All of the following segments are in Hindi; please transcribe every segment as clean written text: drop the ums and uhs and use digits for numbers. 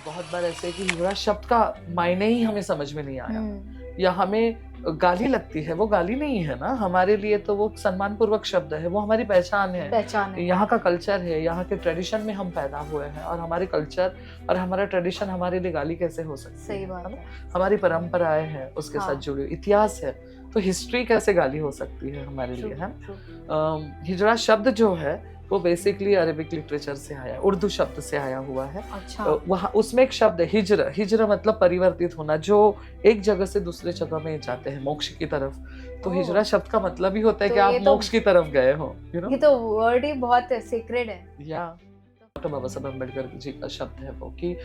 बहुत बार ऐसे है कि हिजड़ा शब्द का मायने ही हमें समझ में नहीं आया, या हमें गाली लगती है। वो गाली नहीं है ना, हमारे लिए तो वो सम्मानपूर्वक शब्द है, वो हमारी पहचान है, यहाँ का कल्चर है, यहाँ के ट्रेडिशन में हम पैदा हुए हैं, और हमारे कल्चर और हमारा ट्रेडिशन हमारे लिए गाली कैसे हो सकती सही है बात ना? है। हमारी परंपराएं हैं, उसके साथ जुड़ी हुई इतिहास है, तो हिस्ट्री कैसे गाली हो सकती है हमारे लिए, है ना? हिजड़ा शब्द जो है वो बेसिकली अरेबिक लिटरेचर से आया, उर्दू शब्द से आया हुआ है। अच्छा। वहाँ उसमें एक शब्द है हिज्र। हिज्र मतलब परिवर्तित होना, जो एक जगह से दूसरे जगह में जाते हैं मोक्ष की तरफ। तो हिजरा शब्द का मतलब ही होता है तो कि आप मोक्ष की तरफ गए हो, ये तो वर्ड ही बहुत सीक्रेट है। या डॉक्टर बाबा साहब अम्बेडकर जी का शब्द है वो कि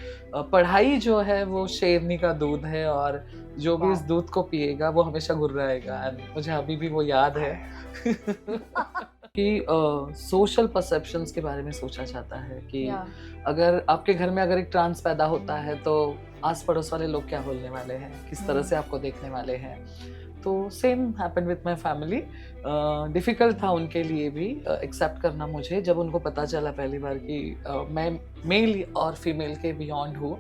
पढ़ाई जो है वो शेरनी का दूध है, और जो भी इस दूध को पिएगा वो हमेशा गुर्राएगा। मुझे अभी भी वो याद है कि सोशल परसेप्शंस के बारे में सोचा जाता है कि अगर आपके घर में अगर एक ट्रांस पैदा होता है तो आस पड़ोस वाले लोग क्या बोलने वाले हैं, किस तरह से आपको देखने वाले हैं। तो same happened with my family. Difficult था उनके लिए भी एक्सेप्ट करना मुझे, जब उनको पता चला पहली बार कि मैं मेल और फीमेल के बियॉन्ड हूँ,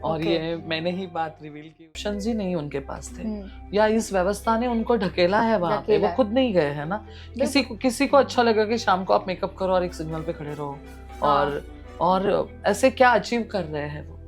और ये मैंने ही बात रिवील की। ऑप्शंस ही नहीं उनके पास थे, या इस व्यवस्था ने उनको ढकेला है वहाँ पे, वो खुद नहीं गए हैं ना। किसी को अच्छा लगा कि शाम को आप मेकअप करो और एक सिग्नल पे खड़े रहो, और ऐसे क्या अचीव कर रहे हैं वो,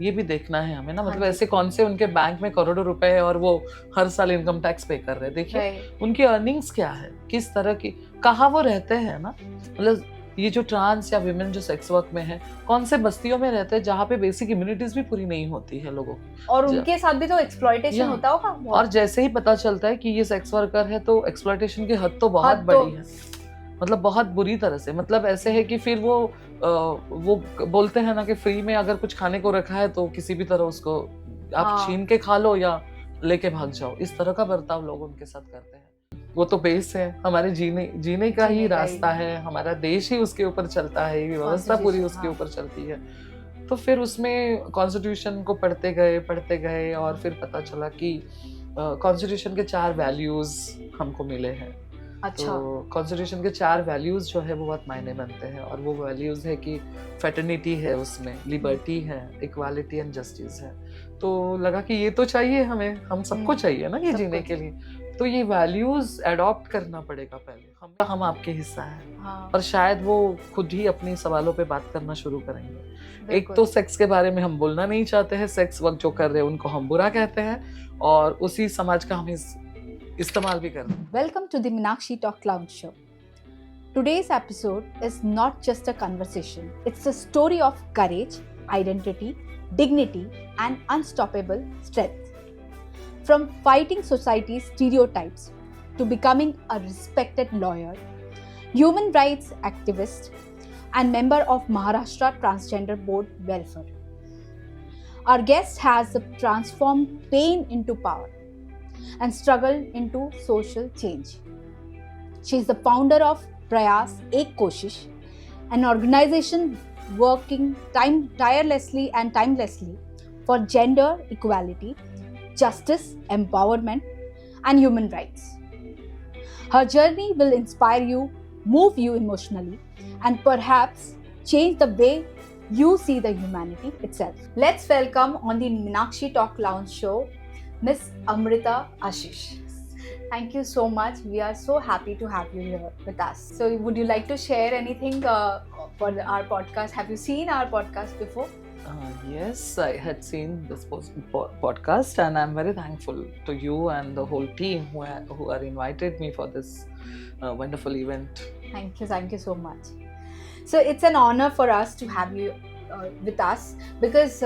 ये भी देखना है हमें ना। मतलब ऐसे कौन से उनके बैंक में करोड़ों रुपए है और वो हर साल इनकम टैक्स पे कर रहे हैं। देखिए उनकी अर्निंग्स क्या है, किस तरह की, कहाँ वो रहते हैं ना। मतलब ये जो ट्रांस या विमेन जो सेक्स वर्क में है, कौन से बस्तियों में रहते हैं जहाँ पे बेसिक इम्यूनिटीज भी पूरी नहीं होती है लोगों की, और उनके साथ भी तो एक्सप्लॉयटेशन होता होगा। और जैसे ही पता चलता है कि ये सेक्स वर्कर है तो एक्सप्लॉयटेशन की हद तो बहुत बड़ी है, मतलब बहुत बुरी तरह से। मतलब ऐसे है कि फिर वो बोलते हैं ना कि फ्री में अगर कुछ खाने को रखा है तो किसी भी तरह उसको आप छीन के खा लो या लेके भाग जाओ, इस तरह का बर्ताव लोग उनके साथ करते हैं। वो तो बेस है, हमारे जीने का ही रास्ता है, हमारा देश ही उसके ऊपर चलता है, ये व्यवस्था पूरी उसके ऊपर चलती है। तो फिर उसमें कॉन्स्टिट्यूशन को पढ़ते गए और फिर पता चला कि कॉन्स्टिट्यूशन के 4 वैल्यूज हमको मिले हैं। अच्छा। तो कॉन्स्टिट्यूशन के 4 वैल्यूज जो है वो बहुत मायने बनते हैं, और वो वैल्यूज है कि फेटर्निटी है, उसमें लिबर्टी है, इक्वालिटी एंड जस्टिस है। तो लगा कि ये तो चाहिए हमें, हम सबको चाहिए ना ये जीने के लिए। तो ये वैल्यूज अडॉप्ट करना पड़ेगा पहले, हम आपके हिस्सा हैं। और शायद वो खुद ही अपने सवालों पे बात करना शुरू करेंगे। एक तो सेक्स के बारे में हम बोलना नहीं चाहते हैं, सेक्स वर्क जो कर रहे हैं उनको हम बुरा कहते हैं, और उसी समाज का हम इस्तेमाल भी कर रहे हैं। Welcome to the Meenakshi Talk Loud show. Today's episode is not just a conversation. It's a story of courage, identity, dignity, and unstoppable strength. From fighting society's stereotypes to becoming a respected lawyer, human rights activist, and member of Maharashtra Transgender Board Welfare. Our guest has transformed pain into power and struggle into social change. She is the founder of Prayas Ek Koshish, an organization working tirelessly and timelessly for gender equality, justice, empowerment, and human rights. Her journey will inspire you, move you emotionally, and perhaps change the way you see the humanity itself. Let's welcome on the Meenakshi Talk Lounge show Miss Amrita Ashish. Thank you so much. We are so happy to have you here with us. So would you like to share anything for our podcast? Have you seen our podcast before? Yes, I had seen this podcast, and I'm very thankful to you and the whole team who are invited me for this wonderful event. Thank you so much. So it's an honor for us to have you with us, because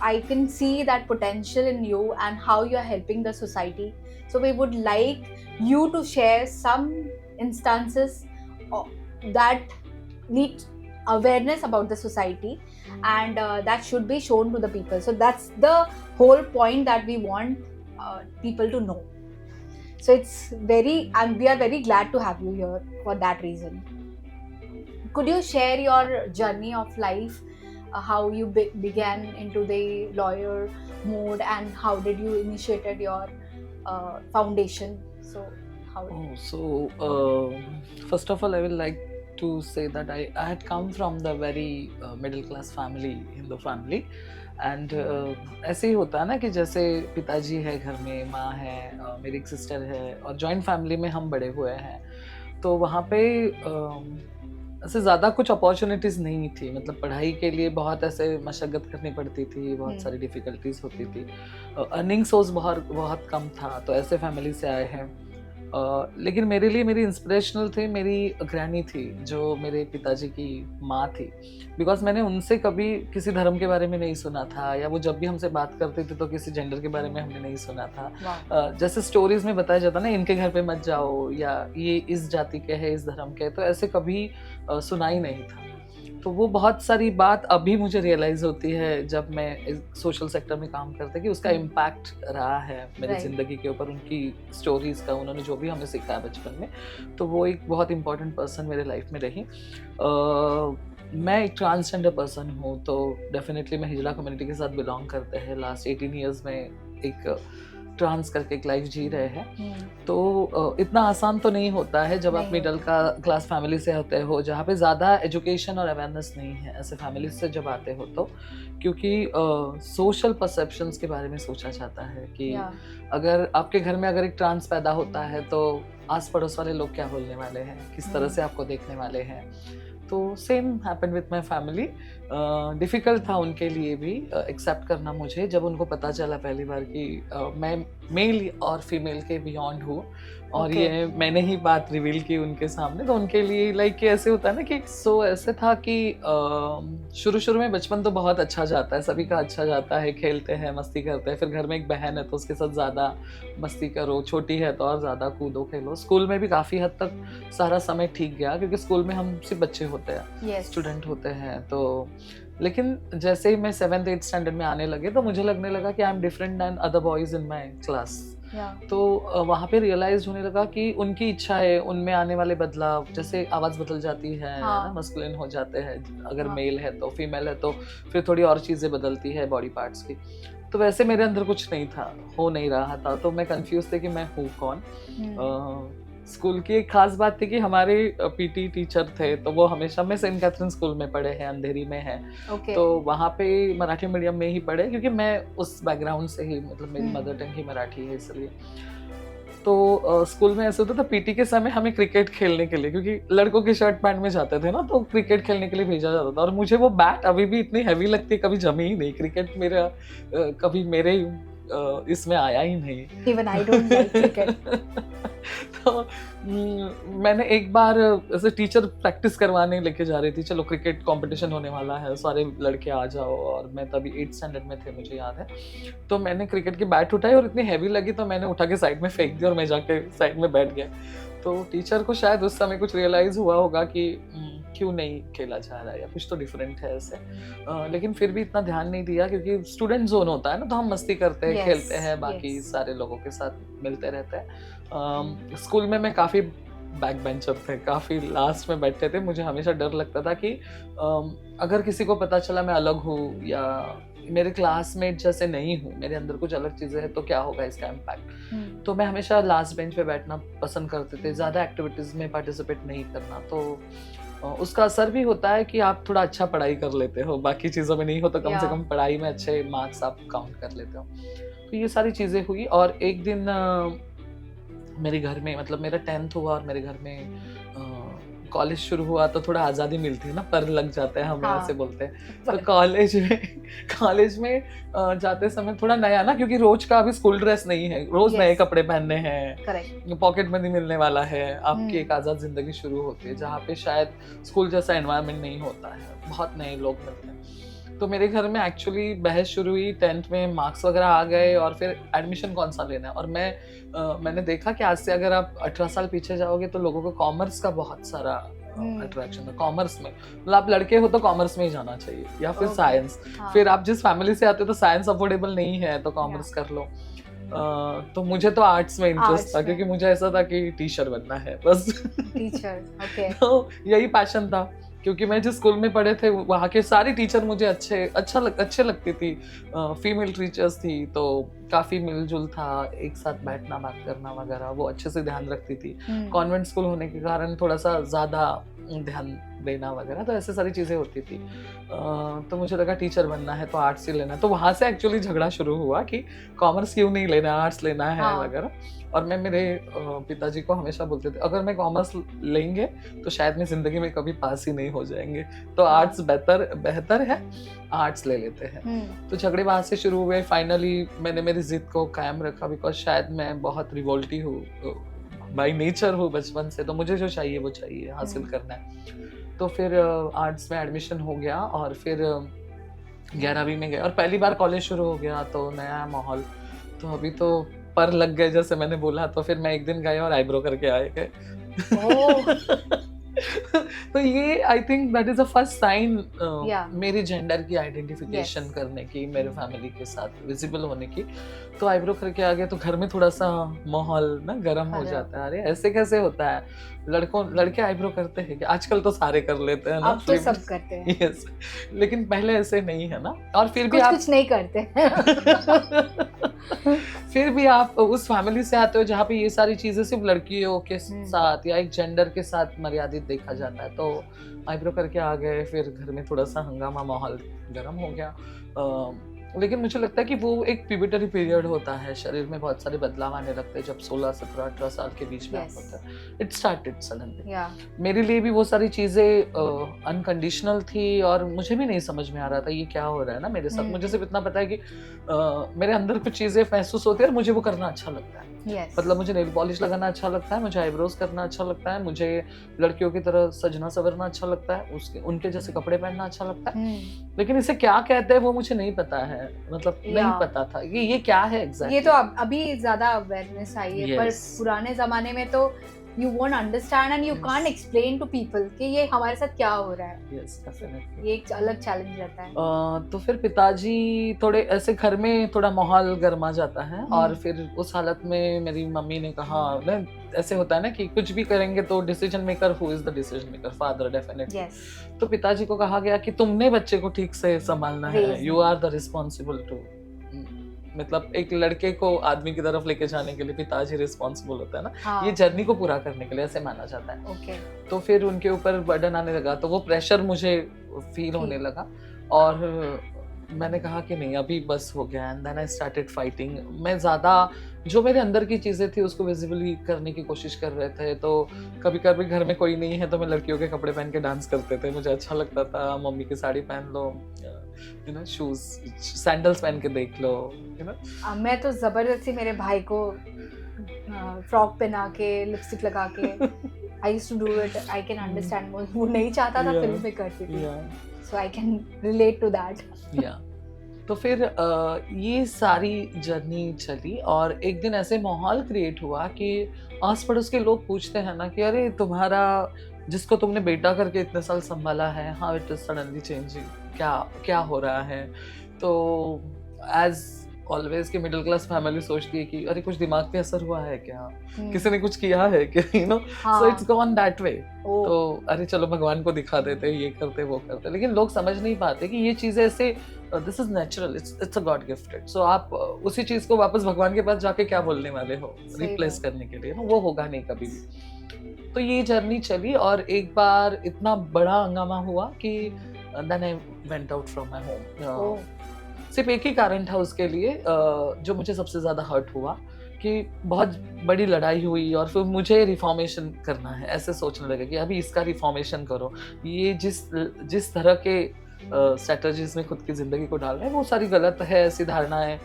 I can see that potential in you and how you are helping the society. So we would like you to share some instances that need awareness about the society, and that should be shown to the people. So that's the whole point that we want people to know. So and we are very glad to have you here for that reason. Could you share your journey of life? How you began into the lawyer mode, and how did you initiated your foundation? So how? First of all, I will like to say that I had come from the very middle class family, Hindu family, and ऐसे ही होता है ना कि जैसे पिताजी है घर में, माँ है, मेरी एक सिस्टर है, और जॉइंट फैमिली में हम बड़े हुए हैं। तो वहाँ पे ऐसे ज़्यादा कुछ अपॉर्चुनिटीज़ नहीं थी, मतलब पढ़ाई के लिए बहुत ऐसे मशक्क़त करनी पड़ती थी, बहुत सारी डिफ़िकल्टीज़ होती थी। अर्निंग सोर्स बहुत बहुत कम था, तो ऐसे फैमिली से आए हैं। लेकिन मेरे लिए मेरी इंस्पिरेशनल थी मेरी ग्रैनी थी, जो मेरे पिताजी की माँ थी। बिकॉज़ मैंने उनसे कभी किसी धर्म के बारे में नहीं सुना था, या वो जब भी हमसे बात करते थे तो किसी जेंडर के बारे में हमने नहीं सुना था। जैसे स्टोरीज़ में बताया जाता है ना, इनके घर पे मत जाओ, या ये इस जाति के हैं, इस धर्म के हैं, तो ऐसे कभी सुना ही नहीं था। तो वो बहुत सारी बात अभी मुझे रियलाइज़ होती है जब मैं इस सोशल सेक्टर में काम करते कि उसका इम्पैक्ट रहा है मेरी ज़िंदगी के ऊपर, उनकी स्टोरीज़ का, उन्होंने जो भी हमें सिखाया बचपन में, तो वो एक बहुत इम्पोर्टेंट पर्सन मेरे लाइफ में रही। मैं एक ट्रांसजेंडर पर्सन हूँ, तो डेफिनेटली मैं हिजड़ा कम्युनिटी के साथ बिलोंग करते हैं। लास्ट 18 ईयर्स में एक ट्रांस करके एक लाइफ जी रहे हैं। तो इतना आसान तो नहीं होता है जब आप मिडिल क्लास फैमिली से होते हो, जहाँ पे ज़्यादा एजुकेशन और अवेयरनेस नहीं है ऐसे फैमिली से जब आते हो, तो क्योंकि सोशल परसेप्शंस के बारे में सोचा जाता है कि अगर आपके घर में अगर एक ट्रांस पैदा होता है तो आस पड़ोस वाले लोग क्या बोलने वाले हैं, किस तरह से आपको देखने वाले हैं। तो same happened with my family. Difficult था उनके लिए भी एक्सेप्ट करना मुझे, जब उनको पता चला पहली बार कि मैं मेल और फीमेल के बियॉन्ड हूँ, और ये मैंने ही बात रिवील की उनके सामने। तो उनके लिए लाइक ऐसे होता है ना कि ऐसे था कि शुरू में बचपन तो बहुत अच्छा जाता है, सभी का अच्छा जाता है, खेलते हैं, मस्ती करते हैं। फिर घर में एक बहन है तो उसके साथ ज़्यादा मस्ती करो, छोटी है तो और ज़्यादा कूदो खेलो। स्कूल में भी काफ़ी हद तक सारा समय ठीक गया, क्योंकि स्कूल में हम सिर्फ बच्चे होते हैं, स्टूडेंट होते हैं। तो लेकिन जैसे ही मैं 7th 8th स्टैंडर्ड में आने लगे तो मुझे लगने लगा कि I am different than other boys in my class. तो वहाँ पे रियलाइज होने लगा कि उनकी इच्छा है, उनमें आने वाले बदलाव, जैसे आवाज़ बदल जाती है, मस्कुलिन हो जाते हैं, अगर मेल है तो, फीमेल है तो फिर थोड़ी और चीज़ें बदलती है बॉडी पार्ट्स की। तो वैसे मेरे अंदर कुछ नहीं था, हो नहीं रहा था, तो मैं कंफ्यूज थे कि मैं हूँ कौन। स्कूल की एक खास बात थी कि हमारे पीटी टीचर थे, तो वो हमेशा, मैं सेंट कैथरीन स्कूल में पढ़े हैं, अंधेरी में है। तो वहाँ पे मराठी मीडियम में ही पढ़े, क्योंकि मैं उस बैकग्राउंड से ही, मतलब मेरी मदर टंग ही मराठी है, इसलिए। तो स्कूल में ऐसे होता था, पीटी के समय हमें क्रिकेट खेलने के लिए, क्योंकि लड़कों के शर्ट पैंट में जाते थे ना, तो क्रिकेट खेलने के लिए भेजा जाता था। और मुझे वो बैट अभी भी इतनी हैवी लगती है, कभी जमी ही नहीं। क्रिकेट मेरा कभी मेरे इसमें आया ही नहीं। Even I don't like cricket. तो मैंने एक बार ऐसे टीचर प्रैक्टिस करवाने लेके जा रही थी, चलो क्रिकेट कंपटीशन होने वाला है, सारे लड़के आ जाओ, और मैं तभी 8th स्टैंडर्ड में थे, मुझे याद है। तो मैंने क्रिकेट की बैट उठाई और इतनी हैवी लगी तो मैंने उठा के साइड में फेंक दी और मैं जाके साइड में बैठ गया। तो टीचर को शायद उस समय कुछ रियलाइज हुआ होगा कि क्यों नहीं खेला जा रहा है, या कुछ तो डिफरेंट है ऐसे। लेकिन फिर भी इतना ध्यान नहीं दिया, क्योंकि स्टूडेंट जोन होता है ना, तो हम मस्ती करते हैं, खेलते हैं, बाकी सारे लोगों के साथ मिलते रहते हैं। स्कूल में मैं काफ़ी बैक बेंचर थे, काफ़ी लास्ट में बैठते थे। मुझे हमेशा डर लगता था कि अगर किसी को पता चला मैं अलग हूँ, या मेरे क्लासमेट जैसे नहीं हूँ, मेरे अंदर कुछ अलग चीज़ें हैं, तो क्या होगा इसका इम्पैक्ट। तो मैं हमेशा लास्ट बेंच पे बैठना पसंद करते थे, ज़्यादा एक्टिविटीज़ में पार्टिसिपेट नहीं करना। तो उसका असर भी होता है कि आप थोड़ा अच्छा पढ़ाई कर लेते हो, बाकी चीज़ों में नहीं हो तो कम से कम पढ़ाई में अच्छे मार्क्स आप काउंट कर लेते हो। तो ये सारी चीज़ें हुई, और एक दिन मेरे घर में, मतलब मेरा 10th हुआ और मेरे घर में कॉलेज शुरू हुआ, तो थोड़ा आज़ादी मिलती है ना, पर लग जाता है, हम ऐसे बोलते हैं। तो कॉलेज में जाते समय थोड़ा नया ना, क्योंकि रोज का अभी स्कूल ड्रेस नहीं है, रोज नए कपड़े पहनने हैं, पॉकेट मनी मिलने वाला है, आपकी एक आज़ाद जिंदगी शुरू होती है, जहाँ पे शायद स्कूल जैसा एनवायरनमेंट नहीं होता है, बहुत नए लोग मिलते हैं। तो मेरे घर में एक्चुअली बहस शुरू हुई 10th में, मार्क्स वगैरह आ गए, और फिर एडमिशन कौन सा लेना है। और मैंने देखा कि आज से अगर आप 18 साल पीछे जाओगे तो लोगों को कॉमर्स का बहुत सारा अट्रैक्शन था। कॉमर्स में, मतलब आप लड़के हो तो कॉमर्स में ही जाना चाहिए, या फिर साइंस। फिर आप जिस फैमिली से आते हो तो साइंस अफोर्डेबल नहीं है तो कॉमर्स कर लो। तो मुझे तो आर्ट्स में इंटरेस्ट था, क्योंकि मुझे ऐसा था कि टीचर बनना है बस। Teacher, okay. तो यही पैशन था, क्योंकि मैं जिस स्कूल में पढ़े थे वहाँ के सारी टीचर मुझे अच्छे लगती थी। फीमेल टीचर्स थी, तो काफ़ी मिलजुल था, एक साथ बैठना, बात करना वगैरह, वो अच्छे से ध्यान रखती थी। कॉन्वेंट स्कूल होने के कारण थोड़ा सा ज़्यादा ध्यान देना वगैरह, तो ऐसे सारी चीजें होती थी। तो मुझे लगा टीचर बनना है तो आर्ट्स ही लेना है, तो वहां से एक्चुअली झगड़ा शुरू हुआ कि कॉमर्स क्यों नहीं लेना, आर्ट्स लेना है हाँ। वगैरह। और मैं मेरे पिताजी को हमेशा बोलते थे अगर मैं कॉमर्स लेंगे तो शायद मैं जिंदगी में कभी पास ही नहीं हो जाएंगे, तो हाँ। आर्ट्स बेहतर है, आर्ट्स ले लेते हैं। तो झगड़े वहां से शुरू हुए। फाइनली मैंने मेरी जिद को कायम रखा, बिकॉज शायद मैं बहुत रिवोल्टी हूँ बाई नेचर हूँ बचपन से, तो मुझे जो चाहिए वो चाहिए, हासिल करना है। तो फिर आर्ट्स में एडमिशन हो गया और फिर 11वीं में गए और पहली बार कॉलेज शुरू हो गया, तो नया माहौल, तो अभी तो पर लग गए जैसे मैंने बोला। तो फिर मैं एक दिन गए और आईब्रो करके आए गए। तो ये I think that is a first sign मेरी जेंडर की आइडेंटिफिकेशन करने की, मेरे फैमिली के साथ विजिबल होने की। तो आईब्रो करके आ गए तो घर में थोड़ा सा माहौल ना गर्म हो जाता है, अरे ऐसे कैसे होता है, लड़के आईब्रो करते हैं कि आजकल तो सारे कर लेते हैं ना, अब तो सब करते हैं। यस, लेकिन पहले ऐसे नहीं है ना। और फिर भी कुछ नहीं करते। फिर भी आप उस फैमिली से आते हो जहाँ पे ये सारी चीजें सिर्फ लड़कियों के साथ या एक जेंडर के साथ मर्यादित देखा जाता है। तो आईब्रो करके आ गए, फिर घर में थोड़ा सा हंगामा, माहौल गर्म हो गया। लेकिन मुझे लगता है कि वो एक पिवटरी पीरियड होता है, शरीर में बहुत सारे बदलाव आने लगते हैं जब 16, 17, 18 साल के बीच में आप होता है। It started suddenly. मेरे लिए भी वो सारी चीजें अनकंडीशनल थी और मुझे भी नहीं समझ में आ रहा था ये क्या हो रहा है ना मेरे साथ। मुझे सिर्फ इतना पता है कि मेरे अंदर कुछ चीजें महसूस होती है और मुझे वो करना अच्छा लगता है। मतलब मुझे नेल पॉलिश लगाना अच्छा लगता है, मुझे आईब्रोज करना अच्छा लगता है, मुझे लड़कियों की तरह सजना सवरना अच्छा लगता है, उनके जैसे कपड़े पहनना अच्छा लगता है। लेकिन इसे क्या कहते हैं वो मुझे नहीं पता है, मतलब नहीं पता था ये क्या है एग्जैक्टली। ये तो अभी ज्यादा अवेयरनेस आई है, पर पुराने जमाने में तो you won't understand and you can't explain to people कि ये हमारे साथ क्या हो रहा है। Yes, definitely. ये एक अलग चैलेंज रहता है। तो फिर पिताजी थोड़े ऐसे घर में थोड़ा माहौल गर्मा जाता है और फिर उस हालत में मेरी मम्मी ने कहा ना, ऐसे होता है ना कि कुछ भी करेंगे तो decision maker, who is the decision maker? Father, definitely. तो पिताजी को कहा गया कि तुमने बच्चे को ठीक से संभालना है, you are the responsible to. मतलब एक लड़के को आदमी की तरफ लेके जाने के लिए पिताजी रिस्पॉन्सिबल होता है ना, ये जर्नी को पूरा करने के लिए ऐसे माना जाता है। तो फिर उनके ऊपर बर्डन आने लगा, तो वो प्रेशर मुझे फील होने लगा और मैंने कहा कि नहीं अभी बस हो गया। And then I started fighting. मैं ज़्यादा जो मेरे अंदर की चीज़ें थी उसको विजिबली करने की कोशिश कर रहे थे। तो कभी कभी घर में कोई नहीं है तो मैं लड़कियों के कपड़े पहन के डांस करते थे, मुझे अच्छा लगता था। मम्मी की साड़ी पहन लो, यू नो, शूज, सैंडल्स पहन के देख लो, यू नो। मैं तो जबरदस्ती मेरे भाई को फ्रॉक पहना के, लिपस्टिक लगा के I used to do it. I can understand. वो नहीं चाहता था, फिर मैं करती थी। So I can relate to that. तो फिर ये सारी जर्नी चली और एक दिन ऐसे माहौल क्रिएट हुआ कि आस पड़ोस के लोग पूछते हैं ना कि अरे तुम्हारा, जिसको तुमने बेटा करके इतने साल संभाला है, how it is suddenly changing, क्या हो रहा है? तो एज ऑलवेज की मिडिल क्लास फैमिली सोचती है कि अरे कुछ दिमाग पे असर हुआ है क्या, किसी ने कुछ किया है क्या, you know. So it's gone that way. तो अरे चलो भगवान को दिखा देते, ये करते वो करते। लेकिन लोग समझ नहीं पाते कि ये चीजें ऐसे, this is natural, it's a god gifted. So आप उसी चीज को वापस भगवान के पास जाके क्या बोलने वाले हो रिप्लेस करने के लिए, वो होगा नहीं कभी भी। तो ये जर्नी चली और एक बार इतना बड़ा हंगामा हुआ कि then I went out from my home. सिर्फ एक ही कारण था उसके लिए, जो मुझे सबसे ज्यादा हर्ट हुआ कि बहुत बड़ी लड़ाई हुई और फिर मुझे रिफॉर्मेशन करना है, ऐसे सोचने लगे कि अभी इसका रिफॉर्मेशन करो। ये जिस तरह के स्ट्रेटजीज में खुद की जिंदगी को डाल रहे हैं वो सारी गलत है। ऐसी धारणाएं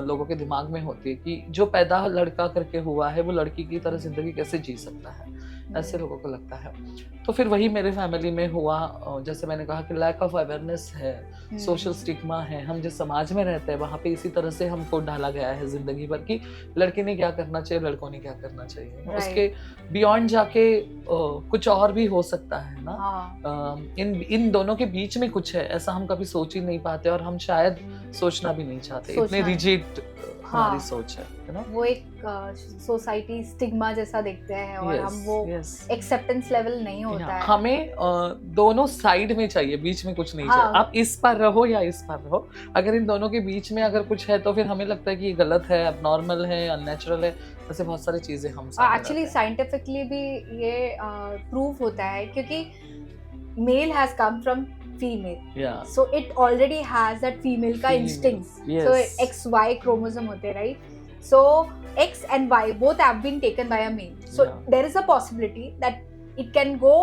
लोगों के दिमाग में होती है कि जो पैदा लड़का करके हुआ है वो लड़की की तरह जिंदगी कैसे जी सकता है, ऐसे लोगों को लगता है। तो फिर वही मेरे फैमिली में हुआ। जैसे मैंने कहा कि लैक ऑफ अवेयरनेस है, सोशल स्टिग्मा है, हम जिस समाज में रहते हैं वहाँ पे इसी तरह से हमको डाला गया है जिंदगी भर कि लड़के ने क्या करना चाहिए, लड़कों ने क्या करना चाहिए। उसके बियॉन्ड जाके कुछ और भी हो सकता है ना। इन दोनों के बीच में कुछ है, ऐसा हम कभी सोच ही नहीं पाते और हम शायद सोचना भी नहीं चाहते, इतने रिजिड हमारी हाँ। सोच है, you know? वो एक सोसाइटी स्टिग्मा जैसा देखते हैं और हम Yes, वो yes. एक्सेप्टेंस लेवल नहीं होता या है। हमें दोनों साइड में चाहिए, बीच में कुछ नहीं हाँ। चाहिए। आप इस पर रहो या इस पर रहो, अगर इन दोनों के बीच में अगर कुछ है तो फिर हमें लगता है कि ये गलत है, abnormal है, unnatural है, ऐसे बहुत सारी चीजें हम सामने एक्चुअली लाते हैं। साइंटिफिकली भी ये प्रूव होता है क्योंकि male has come from female, Yeah. So it already has that female का Female, instincts. yes. So X Y chromosome होते हैं, right? So X and Y both have been taken by a male, so Yeah. There is a possibility that it can go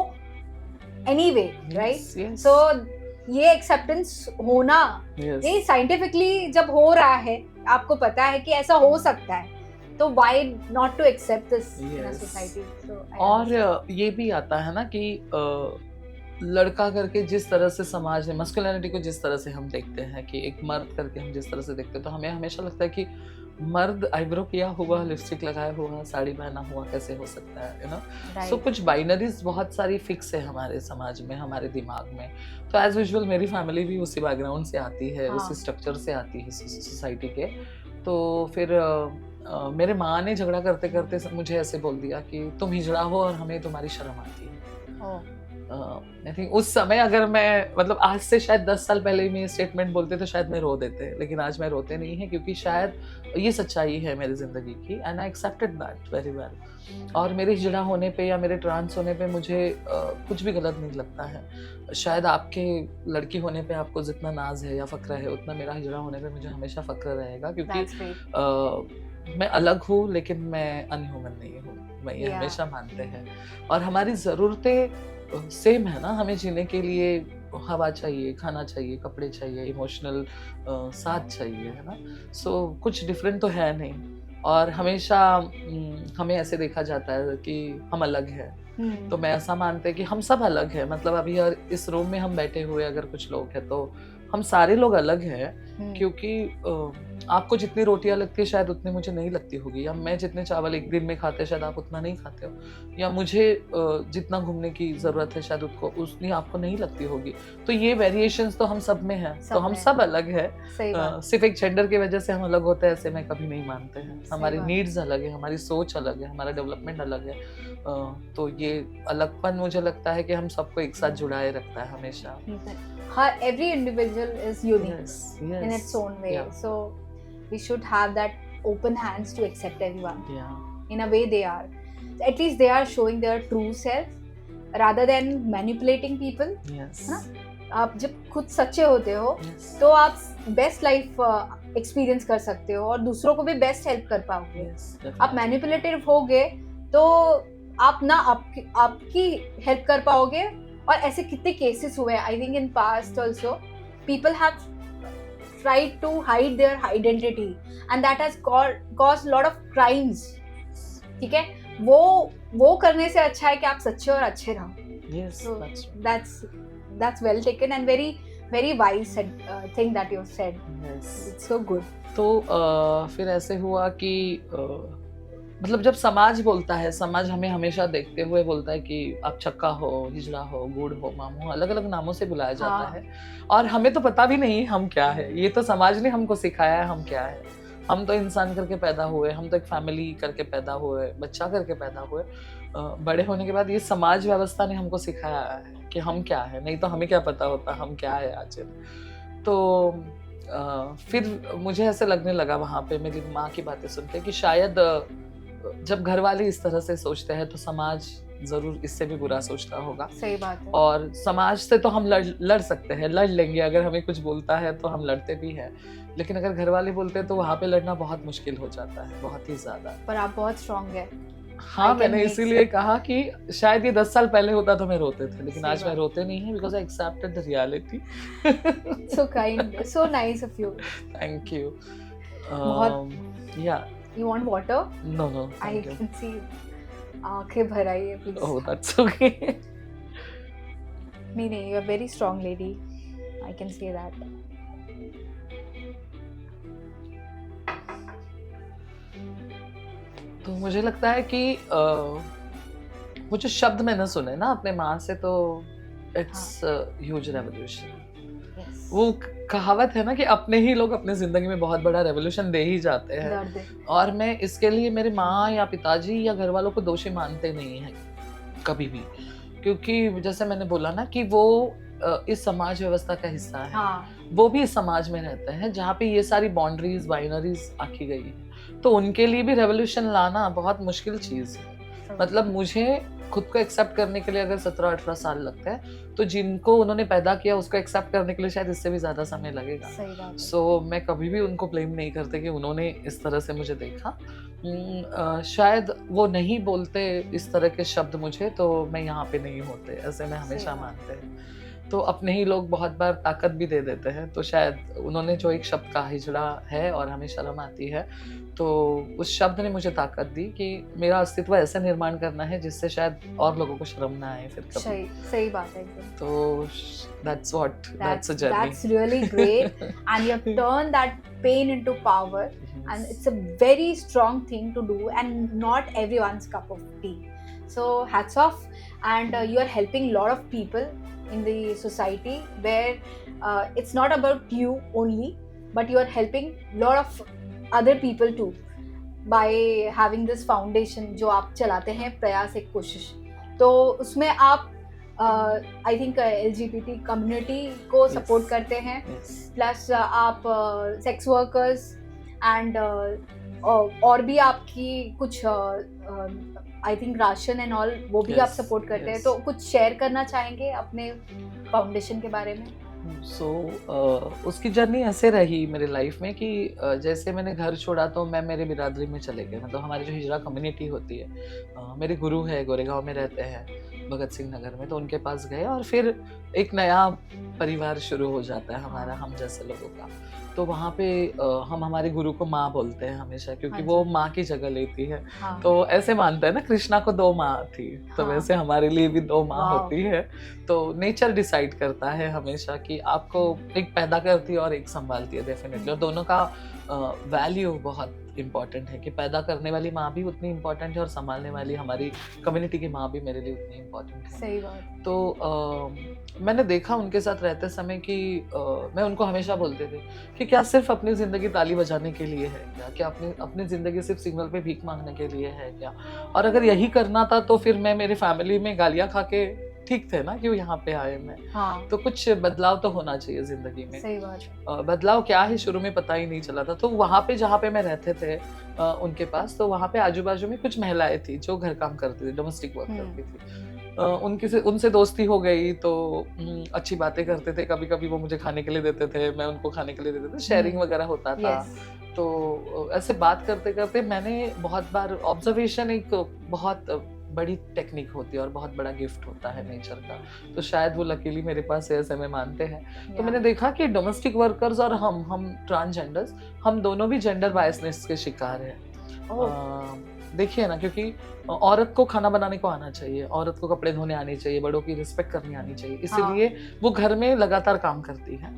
anyway, right? Yes, yes. So ये एक्सेप्टेंस होना, Yes. ये साइंटिफिकली जब हो रहा है, आपको पता है कि ऐसा हो सकता है, तो why not to accept this in a Yes. Society? और ये भी आता है ना कि लड़का करके जिस तरह से समाज ने मस्कुलिनिटी को जिस तरह से हम देखते हैं कि एक मर्द करके हम जिस तरह से देखते हैं, तो हमें हमेशा लगता है कि मर्द आईब्रो किया हुआ, लिपस्टिक लगाया हुआ, साड़ी पहना हुआ कैसे हो सकता है, यू नो? सो कुछ बाइनरीज बहुत सारी फिक्स है हमारे समाज में, हमारे दिमाग में। तो एज यूजुअल मेरी फैमिली भी उसी बैकग्राउंड से आती है, हाँ। उसी स्ट्रक्चर से आती है सोसाइटी के। तो फिर मेरे माँ ने झगड़ा करते करते मुझे ऐसे बोल दिया कि तुम हिजड़ा हो और हमें तुम्हारी शर्म आती है। आई थिंक उस समय अगर मैं मतलब आज से शायद 10 साल पहले में स्टेटमेंट बोलते तो शायद मैं रो देते, लेकिन आज मैं रोते नहीं है क्योंकि शायद ये सच्चाई है मेरी जिंदगी की, and I accepted that very well. और मेरे हिजड़ा होने पे या मेरे ट्रांस होने पे मुझे कुछ भी गलत नहीं लगता है। शायद आपके लड़की होने पे आपको जितना नाज है या फक्र है, उतना मेरा हिजड़ा होने पे मुझे हमेशा फक्र रहेगा, क्योंकि मैं अलग हूँ लेकिन मैं अनह्यूमन नहीं हूँ, मैं ये हमेशा मानते हैं। और हमारी ज़रूरतें सेम है ना, हमें जीने के लिए हवा चाहिए, खाना चाहिए, कपड़े चाहिए, इमोशनल साथ चाहिए, है ना? सो कुछ डिफरेंट तो है नहीं। और हमेशा हमें ऐसे देखा जाता है कि हम अलग हैं। तो मैं ऐसा मानते हैं कि हम सब अलग हैं। मतलब अभी इस रूम में हम बैठे हुए अगर कुछ लोग हैं तो हम सारे लोग अलग हैं, क्योंकि आपको जितनी रोटियां लगती है शायद उतनी मुझे नहीं लगती होगी, या मैं जितने चावल एक दिन में खाते शायद आप उतना नहीं खाते हो, या मुझे जितना घूमने की जरूरत है शायद उतनी आपको नहीं लगती होगी। तो ये वेरिएशंस तो हम सब में है, तो हम सब अलग है। सिर्फ एक जेंडर की वजह से हम अलग होते हैं ऐसे मैं कभी नहीं मानते हैं। हमारी नीड्स अलग है, हमारी सोच अलग है, हमारा डेवलपमेंट अलग है। तो ये अलगपन मुझे लगता है कि हम सबको एक साथ जुड़ाए रखता है हमेशा। Every individual is unique in its own way. So we should have that open hands to accept everyone in a way they are. At least they are showing their true self rather than manipulating people. आप जब खुद सच्चे होते हो तो आप बेस्ट लाइफ एक्सपीरियंस कर सकते हो और दूसरों को भी बेस्ट हेल्प कर पाओगे। आप मैनिपुलेटिव होगे तो आप ना आपकी हेल्प कर पाओगे। और ऐसे कितने केसेस हुए, I think in past also people have tried to hide their identity and that has caused lot of crimes. ठीक है, वो करने से अच्छा है कि आप सच्चे और अच्छे रहो। So that's well taken and very wise thing that you said. Yes. It's so good. तो फिर ऐसे हुआ कि मतलब जब समाज बोलता है, समाज हमें हमेशा देखते हुए बोलता है कि आप छक्का हो, हिजड़ा हो, गुड़ हो, मामू, अलग अलग नामों से बुलाया जाता है। और हमें तो पता भी नहीं हम क्या है, ये तो समाज ने हमको सिखाया है हम क्या है। हम तो इंसान करके पैदा हुए, हम तो एक फैमिली करके पैदा हुए, बच्चा करके पैदा हुए। बड़े होने के बाद ये समाज व्यवस्था ने हमको सिखाया है कि हम क्या है, नहीं तो हमें क्या पता होता हम क्या है आखिर। तो फिर मुझे ऐसे लगने लगा वहाँ पे मेरी माँ की बातें सुन के कि शायद जब घर वाले इस तरह से सोचते हैं तो समाज जरूर इससे भी बुरा सोचता होगा। सही बात है। और समाज से तो हम लड़ सकते हैं, लड़ लेंगे, अगर हमें कुछ बोलता है तो हम लड़ते भी हैं, लेकिन अगर घर वाले बोलते हैं तो वहाँ पे लड़ना बहुत मुश्किल हो जाता है, बहुत ही ज्यादा। पर आप बहुत स्ट्रॉन्ग है। हाँ, मैंने इसीलिए कहा कि शायद ये 10 साल पहले होता तो मैं रोते थे, लेकिन आज मैं रोते नहीं है because I accepted the reality. So kind, so nice of you. Thank you. या You want water? No, I can see. आँखें भर आई है, please. Oh, that's okay. नहीं, you are very strong lady. I can say that. तो मुझे लगता है कि वो जो शब्द मैंने सुने ना अपने माँ से, तो इट्स ह्यूज रेवोल्यूशन। वो कहावत है ना कि अपने ही लोग अपनी जिंदगी में बहुत बड़ा रेवोल्यूशन दे ही जाते हैं, दर्द है। और मैं इसके लिए मेरी माँ या पिताजी या घर वालों को दोषी मानते नहीं हैं कभी भी, क्योंकि जैसे मैंने बोला ना कि वो इस समाज व्यवस्था का हिस्सा है। हाँ, वो भी इस समाज में रहते हैं जहाँ पे ये सारी बाउंड्रीज बाइनरीज आकी गई है, तो उनके लिए भी रेवोल्यूशन लाना बहुत मुश्किल चीज है। मतलब मुझे खुद को एक्सेप्ट करने के लिए अगर 17-18 साल लगता है, तो जिनको उन्होंने पैदा किया उसको एक्सेप्ट करने के लिए शायद इससे भी ज्यादा समय लगेगा। सही बात है। सो मैं कभी भी उनको ब्लेम नहीं करते कि उन्होंने इस तरह से मुझे देखा। शायद वो नहीं बोलते इस तरह के शब्द मुझे, तो मैं यहाँ पे नहीं होते, ऐसे मैं हमेशा मानते हैं। तो अपने ही लोग बहुत बार ताकत भी दे देते हैं, तो शायद उन्होंने जो एक शब्द का हिजड़ा है और हमें शर्म आती है, तो उस शब्द ने मुझे ताकत दी कि मेरा अस्तित्व ऐसे निर्माण करना है जिससे शायद और लोगों को शर्म ना आए फिर कभी। सही बात है एकदम। तो that's a journey. That's really great, and you have turned that pain into power, and it's a very strong thing to do, and not everyone's cup of tea. So hats off, and you are helping a lot of people in the society where it's not about you only, but you are helping a lot of other people too by having this foundation जो आप चलाते हैं, प्रयास एक कोशिश। तो उसमें आप आई थिंक LGBT कम्युनिटी को सपोर्ट करते हैं, प्लस आप सेक्स वर्कर्स एंड और भी आपकी कुछ I think ration and all वो भी आप सपोर्ट करते हैं। तो कुछ शेयर करना चाहेंगे अपने फाउंडेशन के बारे में? उसकी जर्नी ऐसे रही मेरे लाइफ में कि जैसे मैंने घर छोड़ा तो मैं मेरे बिरादरी में चले गए। मतलब हमारी जो हिजरा कम्युनिटी होती है, मेरे गुरु है गोरेगांव में रहते हैं, भगत सिंह नगर में, तो उनके पास गए और फिर एक नया परिवार शुरू हो जाता है हमारा, हम जैसे लोगों का। तो वहाँ पे हम हमारे गुरु को माँ बोलते हैं हमेशा, क्योंकि वो माँ की जगह लेती है। तो ऐसे मानते हैं ना, कृष्णा को 2 माँ थी, तो वैसे हमारे लिए भी 2 माँ होती है। तो नेचर डिसाइड करता है हमेशा कि आपको एक पैदा करती है और एक संभालती है डेफिनेटली, और दोनों का वैल्यू बहुत इम्पोर्टेंट है कि पैदा करने वाली माँ भी उतनी इम्पोर्टेंट है और संभालने वाली हमारी कम्युनिटी की माँ भी मेरे लिए उतनी इम्पोर्टेंट है। सही बात। तो मैंने देखा उनके साथ रहते समय कि मैं उनको हमेशा बोलते थे कि क्या सिर्फ अपनी ज़िंदगी ताली बजाने के लिए है क्या अपनी ज़िंदगी सिर्फ सिग्नल पे भीख मांगने के लिए है क्या? और अगर यही करना था तो फिर मैं मेरे फैमिली में गालियाँ खा के ठीक थे ना, क्यों यहाँ पे आए मैं। तो कुछ बदलाव तो होना चाहिए जिंदगी में। सही बात। बदलाव क्या है शुरू में पता ही नहीं चला था। तो वहाँ पे जहाँ पे मैं रहते थे उनके पास, तो वहाँ पे आजू बाजू में कुछ महिलाएं थी जो घर काम करती थी, डोमेस्टिक वर्क करती थी। उनसे दोस्ती हो गई, तो अच्छी बातें करते थे। कभी कभी वो मुझे खाने के लिए देते थे, मैं उनको खाने के लिए देते थे, शेयरिंग वगैरह होता था। तो ऐसे बात करते करते मैंने बहुत बार ऑब्जर्वेशन एक बहुत बड़ी टेक्निक होती है और बहुत बड़ा गिफ्ट होता है नेचर का, तो शायद वो लकीली मेरे पास है, ऐसे में मानते हैं। तो मैंने देखा कि डोमेस्टिक वर्कर्स और हम ट्रांसजेंडर्स, हम दोनों भी जेंडर बायसनेस के शिकार हैं। देखिए ना, क्योंकि औरत को खाना बनाने को आना चाहिए, औरत को कपड़े धोने आने चाहिए, बड़ों की रिस्पेक्ट करनी आनी चाहिए, इसीलिए वो घर में लगातार काम करती है।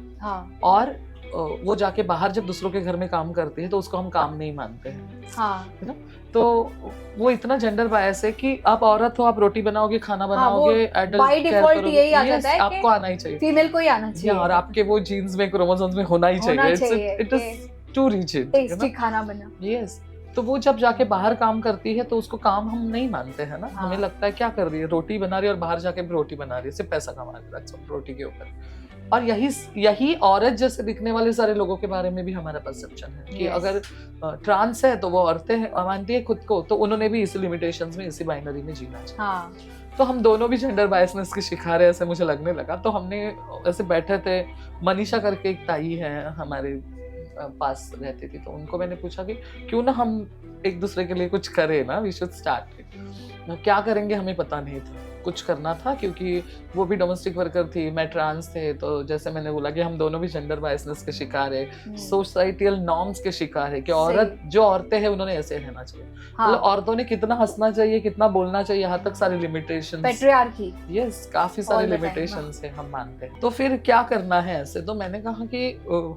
और वो जाके बाहर जब दूसरों के घर में काम करती है तो उसको हम काम नहीं मानते हैं, है ना? तो वो इतना जेंडर बायस है कि आप औरत हो, आप रोटी बनाओगे, खाना बनाओगे, बाय डिफॉल्ट यही आ जाता है कि आपको आना ही चाहिए, फीमेल को ही आना चाहिए, और आपके वो जीन्स में, क्रोमोसोम्स में होना ही चाहिए। It is too rigid, tasty खाना बना। यस। तो वो जब जाके बाहर काम करती है तो उसको काम हम नहीं मानते हैं ना। हमें लगता है क्या कर रही है, रोटी बना रही है, और बाहर जाके भी रोटी बना रही है, सिर्फ पैसा कमा रही है रोटी के ऊपर। और यही औरत जैसे दिखने वाले सारे लोगों के बारे में भी हमारा परसेप्शन है कि अगर ट्रांस है तो वो औरतें मानती है खुद को, तो उन्होंने भी इसी लिमिटेशंस में, इसी बाइनरी में जीना चाहिए। तो हम दोनों भी जेंडर बायसनेस के शिकार है, ऐसे मुझे लगने लगा। तो हमने ऐसे बैठे थे, मनीषा करके एक ताई है हमारे पास रहती थी, तो उनको मैंने पूछा कि क्यों ना हम एक दूसरे के लिए कुछ करें ना, वी शुड स्टार्ट। क्या करेंगे हमें पता नहीं था, कुछ करना था, क्योंकि वो भी डोमेस्टिक वर्कर थी, मैं ट्रांस थे। तो जैसे मैंने बोला कि हम दोनों भी जेंडर बायसनेस के शिकार है, सोसाइटल नॉर्म्स के शिकार है कि औरत जो औरतें हैं उन्होंने ऐसे रहना चाहिए। मतलब औरतों ने कितना हंसना चाहिए, कितना बोलना चाहिए, यहाँ तक सारी लिमिटेशंस, पैट्रियार्की, यस, काफी सारे लिमिटेशंस है, हम मानते हैं। तो फिर क्या करना है ऐसे? तो मैंने कहा कि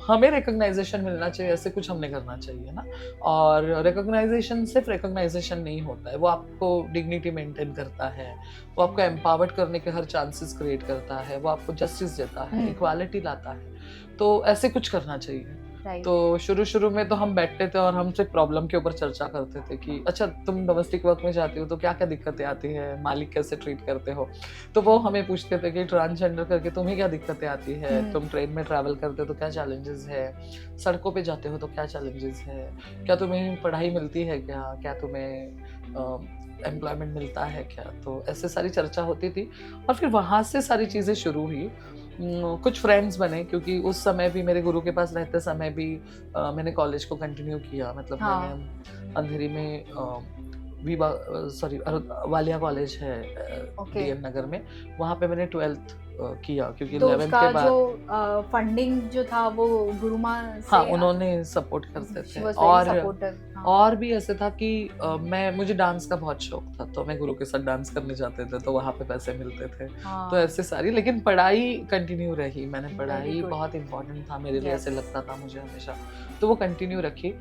हमें रिकॉग्नाइजेशन मिलना चाहिए, ऐसे कुछ हमने करना चाहिए ना। और रिकॉग्नाइजेशन सिर्फ रिकॉग्नाइजेशन नहीं होता है, वो आपको डिग्निटी मेंटेन करता है, वो आपको एम्पावर्ड करने के हर चांसेस क्रिएट करता है, वो आपको जस्टिस देता है, इक्वालिटी लाता है। तो ऐसे कुछ करना चाहिए। राइट। तो शुरू में तो हम बैठते थे और हम सिर्फ प्रॉब्लम के ऊपर चर्चा करते थे कि अच्छा तुम डोमेस्टिक वर्क में जाती हो तो क्या क्या दिक्कतें आती है, मालिक कैसे ट्रीट करते हो। तो वो हमें पूछते थे कि ट्रांसजेंडर करके तुम्हें क्या दिक्कतें आती है, तुम ट्रेन में ट्रैवल करते हो तो क्या चैलेंजेस है, सड़कों पे जाते हो तो क्या चैलेंजेस है, क्या तुम्हें पढ़ाई मिलती है, क्या क्या तुम्हें एम्प्लॉयमेंट मिलता है क्या। तो ऐसे सारी चर्चा होती थी और फिर वहाँ से सारी चीज़ें शुरू हुई। कुछ फ्रेंड्स बने क्योंकि उस समय भी मेरे गुरु के पास रहते समय भी मैंने कॉलेज को कंटिन्यू किया। मतलब हाँ। मैंने अंधेरी में वीबा सॉरी वालिया कॉलेज है ओके। डीएन नगर में, वहाँ पे मैंने 12th किया क्योंकि तो 11th उसका के बाद जो फंडिंग जो था वो गुरुमा से हाँ उन्होंने सपोर्ट करते she थे। was very और supportive, हाँ। और भी ऐसे था कि मुझे डांस का बहुत शौक था, तो मैं गुरु के साथ डांस करने जाते थे तो वहाँ पे पैसे मिलते थे। हाँ। तो ऐसे सारी, लेकिन पढ़ाई कंटिन्यू रही। मैंने Very पढ़ाई good. बहुत इम्पोर्टेंट था मेरे लिए, Yes. ऐसे लगता था मुझे हमेशा, तो वो कंटिन्यू रखी।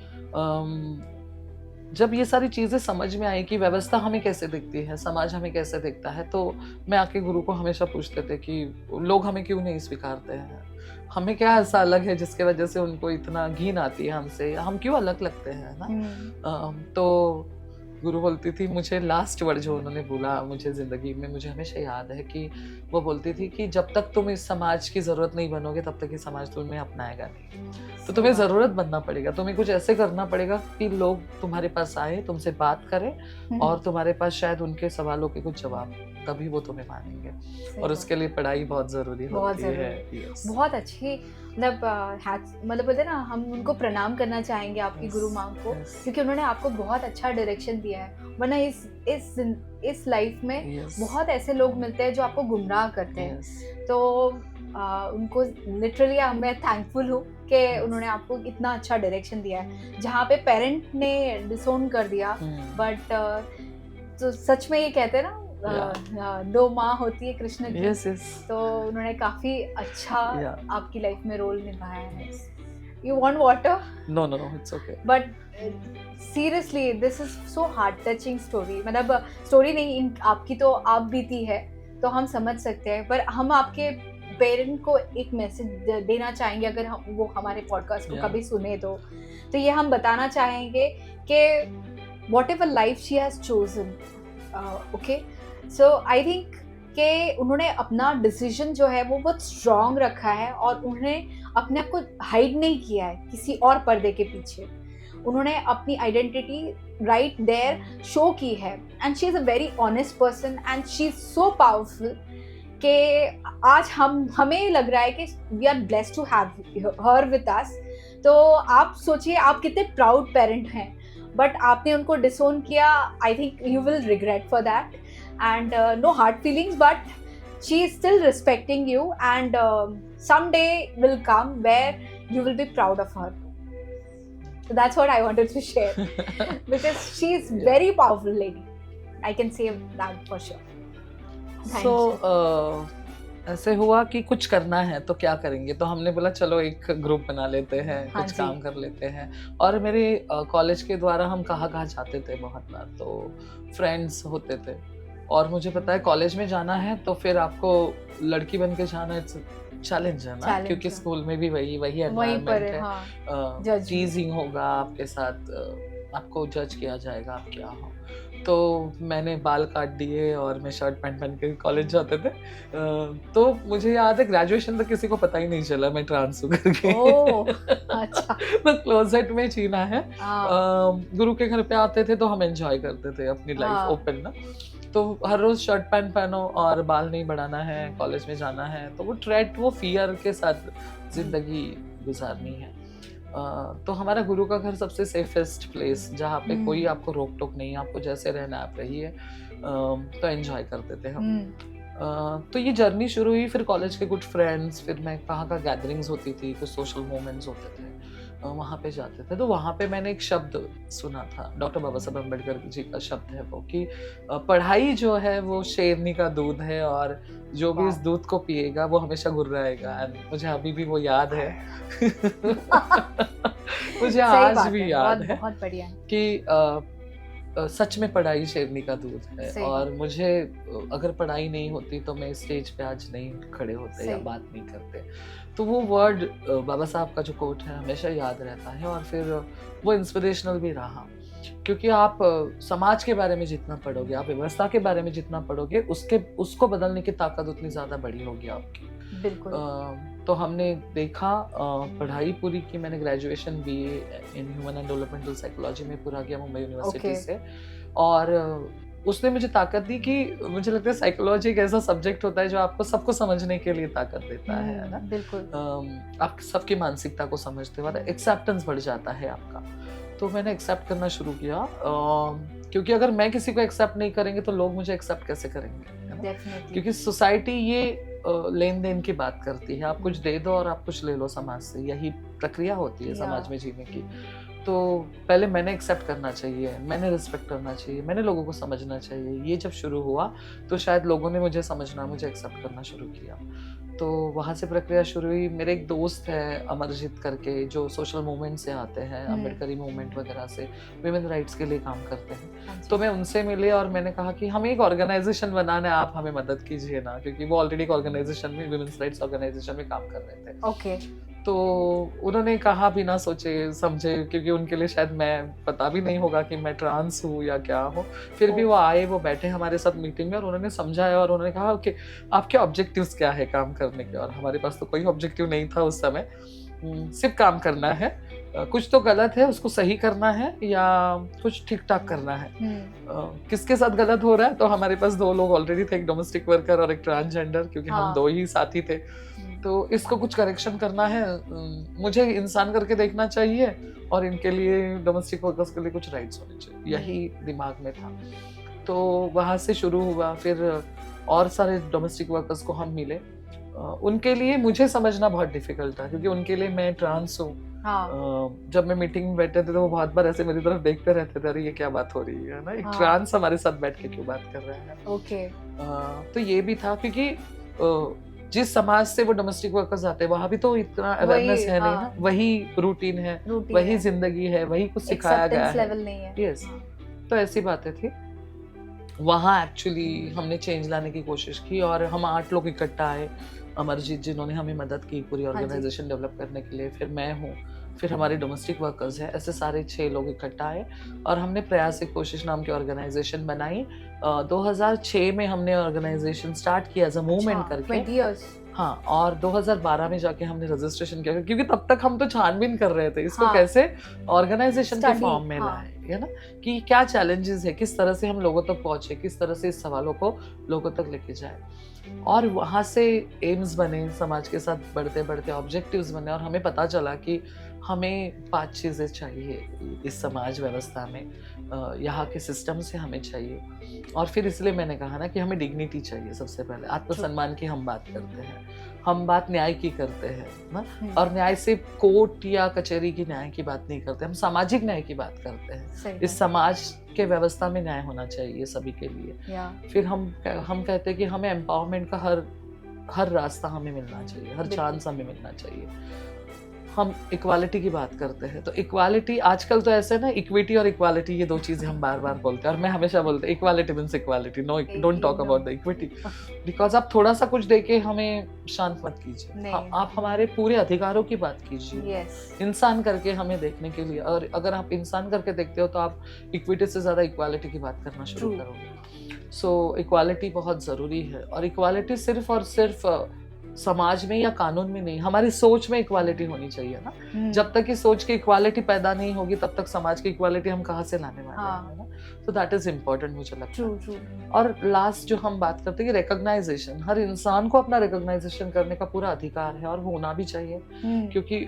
जब ये सारी चीजें समझ में आई कि व्यवस्था हमें कैसे दिखती है, समाज हमें कैसे दिखता है, तो मैं आके गुरु को हमेशा पूछते थे कि लोग हमें क्यों नहीं स्वीकारते हैं, हमें क्या ऐसा अलग है जिसके वजह से उनको इतना घिन आती है हमसे, हम क्यों अलग लगते हैं ना। तो गुरु बोलती थी, मुझे लास्ट वर्ड जो उन्होंने बोला मुझे जिंदगी में, मुझे हमेशा याद है कि वो बोलती थी कि जब तक तुम इस समाज की जरूरत नहीं बनोगे तब तक ये समाज तुम्हें अपनाएगा नहीं। तो तुम्हें जरूरत बनना पड़ेगा, तुम्हें कुछ ऐसे करना पड़ेगा कि लोग तुम्हारे पास आए, तुमसे बात करें और तुम्हारे पास शायद उनके सवालों के कुछ जवाब, तभी वो तुम्हें मानेंगे। और उसके लिए पढ़ाई बहुत जरूरी होती है। Yes. बहुत अच्छी, मतलब बोलते हैं ना, हम उनको प्रणाम करना चाहेंगे आपकी गुरु माँ को, क्योंकि उन्होंने आपको बहुत अच्छा डायरेक्शन दिया है। वरना इस लाइफ में बहुत ऐसे लोग मिलते हैं जो आपको गुमराह करते हैं। तो उनको लिटरली मैं थैंकफुल हूँ कि उन्होंने आपको इतना अच्छा डायरेक्शन दिया है। जहाँ पे पेरेंट ने डिसोन कर दिया, बट तो सच में ये कहते हैं ना, दो माँ होती है कृष्ण की। तो उन्होंने काफी अच्छा आपकी लाइफ में रोल निभाया है। You want water? No, it's okay. But seriously, this is so heart-touching story. मतलब स्टोरी नहीं, आपकी तो आप बीती है तो हम समझ सकते हैं, पर हम आपके पेरेंट को एक मैसेज देना चाहेंगे, अगर वो हमारे पॉडकास्ट को कभी सुने तो ये हम बताना चाहेंगे कि whatever life she has chosen, okay, so I think कि उन्होंने अपना डिसीजन जो है वो बहुत स्ट्रॉन्ग रखा है और उन्होंने अपने आप को हाइड नहीं किया है किसी और पर्दे के पीछे। उन्होंने अपनी आइडेंटिटी राइट देयर शो की है, and she is a very honest person and she is so powerful कि आज हमें लग रहा है कि we are blessed to have her with us. तो आप सोचिए आप कितने प्राउड पेरेंट हैं, बट आपने उनको डिसोन किया। I think you will regret for that, and no hard feelings, but she is still respecting you, and someday will come where you will be proud of her. So that's what I wanted to share because she is very powerful lady. I can say that for sure. Thank you. ऐसे हुआ कि कुछ करना है तो क्या करेंगे, तो हमने बोला चलो एक ग्रुप बना लेते हैं, कुछ काम कर लेते हैं। और मेरे कॉलेज के द्वारा हम कहाँ जाते थे बहुत बार, तो फ्रेंड्स होते थे। और मुझे पता है कॉलेज में जाना है तो फिर आपको लड़की बन के जाना इट्स चैलेंज है ना, क्योंकि स्कूल में भी वही एनवायरनमेंट है। हाँ, टीजिंग होगा आपके साथ, आपको जज किया जाएगा आप क्या हो। तो मैंने बाल काट दिए और मैं शर्ट पैंट पहन के कॉलेज जाते थे। तो मुझे याद है ग्रेजुएशन तक किसी को पता ही नहीं चला मैं ट्रांस हूँ करके। अच्छा। बस क्लोजेट में जीना है। गुरु के घर पे आते थे तो हम एंजॉय करते थे अपनी लाइफ ओपन ना। तो हर रोज शर्ट पैंट पहनो और बाल नहीं बढ़ाना है, कॉलेज में जाना है, तो वो फियर के साथ जिंदगी गुजारनी है। तो हमारा गुरु का घर सबसे सेफेस्ट प्लेस, जहाँ पे कोई आपको रोक टोक नहीं, आपको जैसे रहना आप रहिए। तो एंजॉय करते थे हम। तो ये जर्नी शुरू हुई, फिर कॉलेज के कुछ फ्रेंड्स, फिर मैं कहाँ का गैदरिंग्स होती थी, कुछ सोशल मोमेंट्स होते थे, वहाँ पे जाते थे। तो वहाँ पे मैंने एक शब्द सुना था, डॉक्टर बाबा साहब अम्बेडकर जी का शब्द है वो, कि पढ़ाई जो है वो शेरनी का दूध है और जो भी इस दूध को पिएगा वो हमेशा गुर्राएगा। एंड मुझे अभी भी वो याद है। मुझे आज भी याद है बहुत बढ़िया कि सच में पढ़ाई शेरनी का दूध है। सही और मुझे अगर पढ़ाई नहीं होती तो मैं स्टेज पे आज नहीं खड़े होते या सही। बात नहीं करते। तो वो वर्ड बाबा साहब का जो कोट है हमेशा याद रहता है, और फिर वो इंस्पिरेशनल भी रहा। क्योंकि आप समाज के बारे में जितना पढ़ोगे, आप व्यवस्था के बारे में जितना पढ़ोगे, उसको बदलने की ताकत उतनी ज़्यादा बड़ी होगी आपकी। बिल्कुल। तो हमने देखा, पढ़ाई पूरी की, मैंने graduation BA in human and developmental psychology में पूरा किया मुंबई यूनिवर्सिटी ओके। से। और उसने मुझे ताकत दी कि मुझे लगता है साइकोलॉजी एक ऐसा सब्जेक्ट होता है जो आपको सबको समझने के लिए ताकत देता है ना। बिल्कुल। आप सबकी मानसिकता को समझते हो, एक्सेप्टेंस बढ़ जाता है आपका। तो मैंने एक्सेप्ट करना शुरू किया, क्योंकि अगर मैं किसी को एक्सेप्ट नहीं करेंगे तो लोग मुझे एक्सेप्ट कैसे करेंगे, है ना? डेफिनेटली। क्योंकि सोसाइटी ये लेन देन की बात करती है, आप कुछ दे दो और आप कुछ ले लो समाज से, यही प्रक्रिया होती है समाज में जीने की। तो पहले मैंने एक्सेप्ट करना चाहिए, मैंने रिस्पेक्ट करना चाहिए, मैंने लोगों को समझना चाहिए। ये जब शुरू हुआ तो शायद लोगों ने मुझे समझना, मुझे एक्सेप्ट करना शुरू किया। तो वहाँ से प्रक्रिया शुरू हुई। मेरे एक दोस्त है अमरजीत करके, जो सोशल मूवमेंट से आते हैं, अम्बेडकरी मूवमेंट वगैरह से, वुमेन राइट्स के लिए काम करते हैं। तो मैं उनसे मिले और मैंने कहा कि हमें एक ऑर्गेनाइजेशन बनाना है, आप हमें मदद कीजिए ना, क्योंकि वो ऑलरेडी एक ऑर्गेनाइजेशन में, वुमेन्स राइट्स ऑर्गेनाइजेशन में काम कर रहे थे। ओके। तो उन्होंने कहा बिना सोचे समझे, क्योंकि उनके लिए शायद मैं पता भी नहीं होगा कि मैं ट्रांस हूँ या क्या हो, फिर भी वो आए, वो बैठे हमारे साथ मीटिंग में और उन्होंने समझाया और उन्होंने कहा कि आपके ऑब्जेक्टिव्स क्या है काम करने के। और हमारे पास तो कोई ऑब्जेक्टिव नहीं था उस समय, सिर्फ काम करना है, कुछ तो गलत है उसको सही करना है या कुछ ठीक ठाक करना है। किसके साथ गलत हो रहा है, तो हमारे पास 2 लोग ऑलरेडी थे, एक डोमेस्टिक वर्कर और एक ट्रांसजेंडर, क्योंकि हम 2 ही साथी थे। तो इसको कुछ करेक्शन करना है, मुझे इंसान करके देखना चाहिए और इनके लिए, डोमेस्टिक वर्कर्स के लिए कुछ राइट्स होने चाहिए, यही दिमाग में था। तो वहाँ से शुरू हुआ। फिर और सारे डोमेस्टिक वर्कर्स को हम मिले। उनके लिए मुझे समझना बहुत डिफिकल्ट था, क्योंकि उनके लिए मैं ट्रांस हूँ। जब मैं मीटिंग में बैठे थे तो वो बहुत बार ऐसे मेरी तरफ देखते रहते थे, अरे ये क्या बात हो रही है ना, एक ट्रांस हमारे साथ बैठ के क्यों बात कर रहे हैं। ओके। तो ये भी था, क्योंकि जिस समाज से वो डोमेस्टिक वर्कर्स आते हैं वहाँ भी तो इतना अवेयरनेस है नहीं ना, वही रूटीन है, वही जिंदगी है, वही कुछ सिखाया गया है। यस, तो ऐसी बातें थी। वहाँ एक्चुअली हमने चेंज लाने की कोशिश की और हम 8 लोग इकट्ठा आए। अमरजीत जिन्होंने हमें मदद की पूरी ऑर्गेनाइजेशन डेवलप करने के लिए, फिर मैं हूँ, फिर हमारे डोमेस्टिक वर्कर्स हैं, ऐसे सारे 6 लोग इकट्ठा आए और हमने प्रयासिक कोशिश नाम की ऑर्गेनाइजेशन बनाई। 2006 में हमने ऑर्गेनाइजेशन स्टार्ट किया एज अ मूवमेंट करके। 20 years। हाँ, और 2012 में जाके हमने रजिस्ट्रेशन किया, क्योंकि तब तक हम तो छानबीन कर रहे थे इसको कैसे ऑर्गेनाइजेशन के फॉर्म में लाए, है ना, कि क्या चैलेंजेस है, किस तरह से हम लोगों तक पहुंचे, किस तरह से इस सवालों को लोगों तक लेके जाए। और वहाँ से एम्स बने, समाज के साथ बढ़ते बढ़ते ऑब्जेक्टिव्स बने, और हमें पता चला कि हमें 5 चीज़ें चाहिए इस समाज व्यवस्था में, यहाँ के सिस्टम से हमें चाहिए। और फिर इसलिए मैंने कहा ना कि हमें डिग्निटी चाहिए। सबसे पहले आत्मसम्मान की हम बात करते हैं, हम बात न्याय की करते हैं ना, और न्याय से कोर्ट या कचहरी की न्याय की बात नहीं करते, हम सामाजिक न्याय की बात करते हैं। इस समाज के व्यवस्था में न्याय होना चाहिए सभी के लिए। फिर हम कहते हैं कि हमें एम्पावरमेंट का हर रास्ता हमें मिलना चाहिए, हर चांस हमें मिलना चाहिए। हम इक्वालिटी की बात करते हैं, तो इक्वालिटी आजकल तो ऐसे ना, इक्विटी और इक्वालिटी ये 2 चीजें हम बार बार बोलते हैं, और मैं हमेशा बोलता हूँ equality means equality, no don't talk about the equity, because आप थोड़ा सा कुछ देके हमें शांत मत कीजिए, आप हमारे पूरे अधिकारों की बात कीजिए, इंसान करके हमें देखने के लिए। और अगर आप इंसान करके देखते हो तो आप इक्विटी से ज्यादा इक्वालिटी की बात करना शुरू करोगे। सो इक्वालिटी बहुत जरूरी है, और इक्वालिटी सिर्फ और सिर्फ समाज में या कानून में नहीं, हमारी सोच में इक्वालिटी होनी चाहिए ना। जब तक की सोच की इक्वालिटी पैदा नहीं होगी तब तक समाज की इक्वालिटी हम कहाँ से लाने वाले हैं ना। तो दैट इज इम्पोर्टेंट मुझे लगता है। और लास्ट जो हम बात करते हैं कि रिकॉग्नाइजेशन, हर इंसान को अपना रिकॉग्नाइजेशन करने का पूरा अधिकार है और होना भी चाहिए। क्योंकि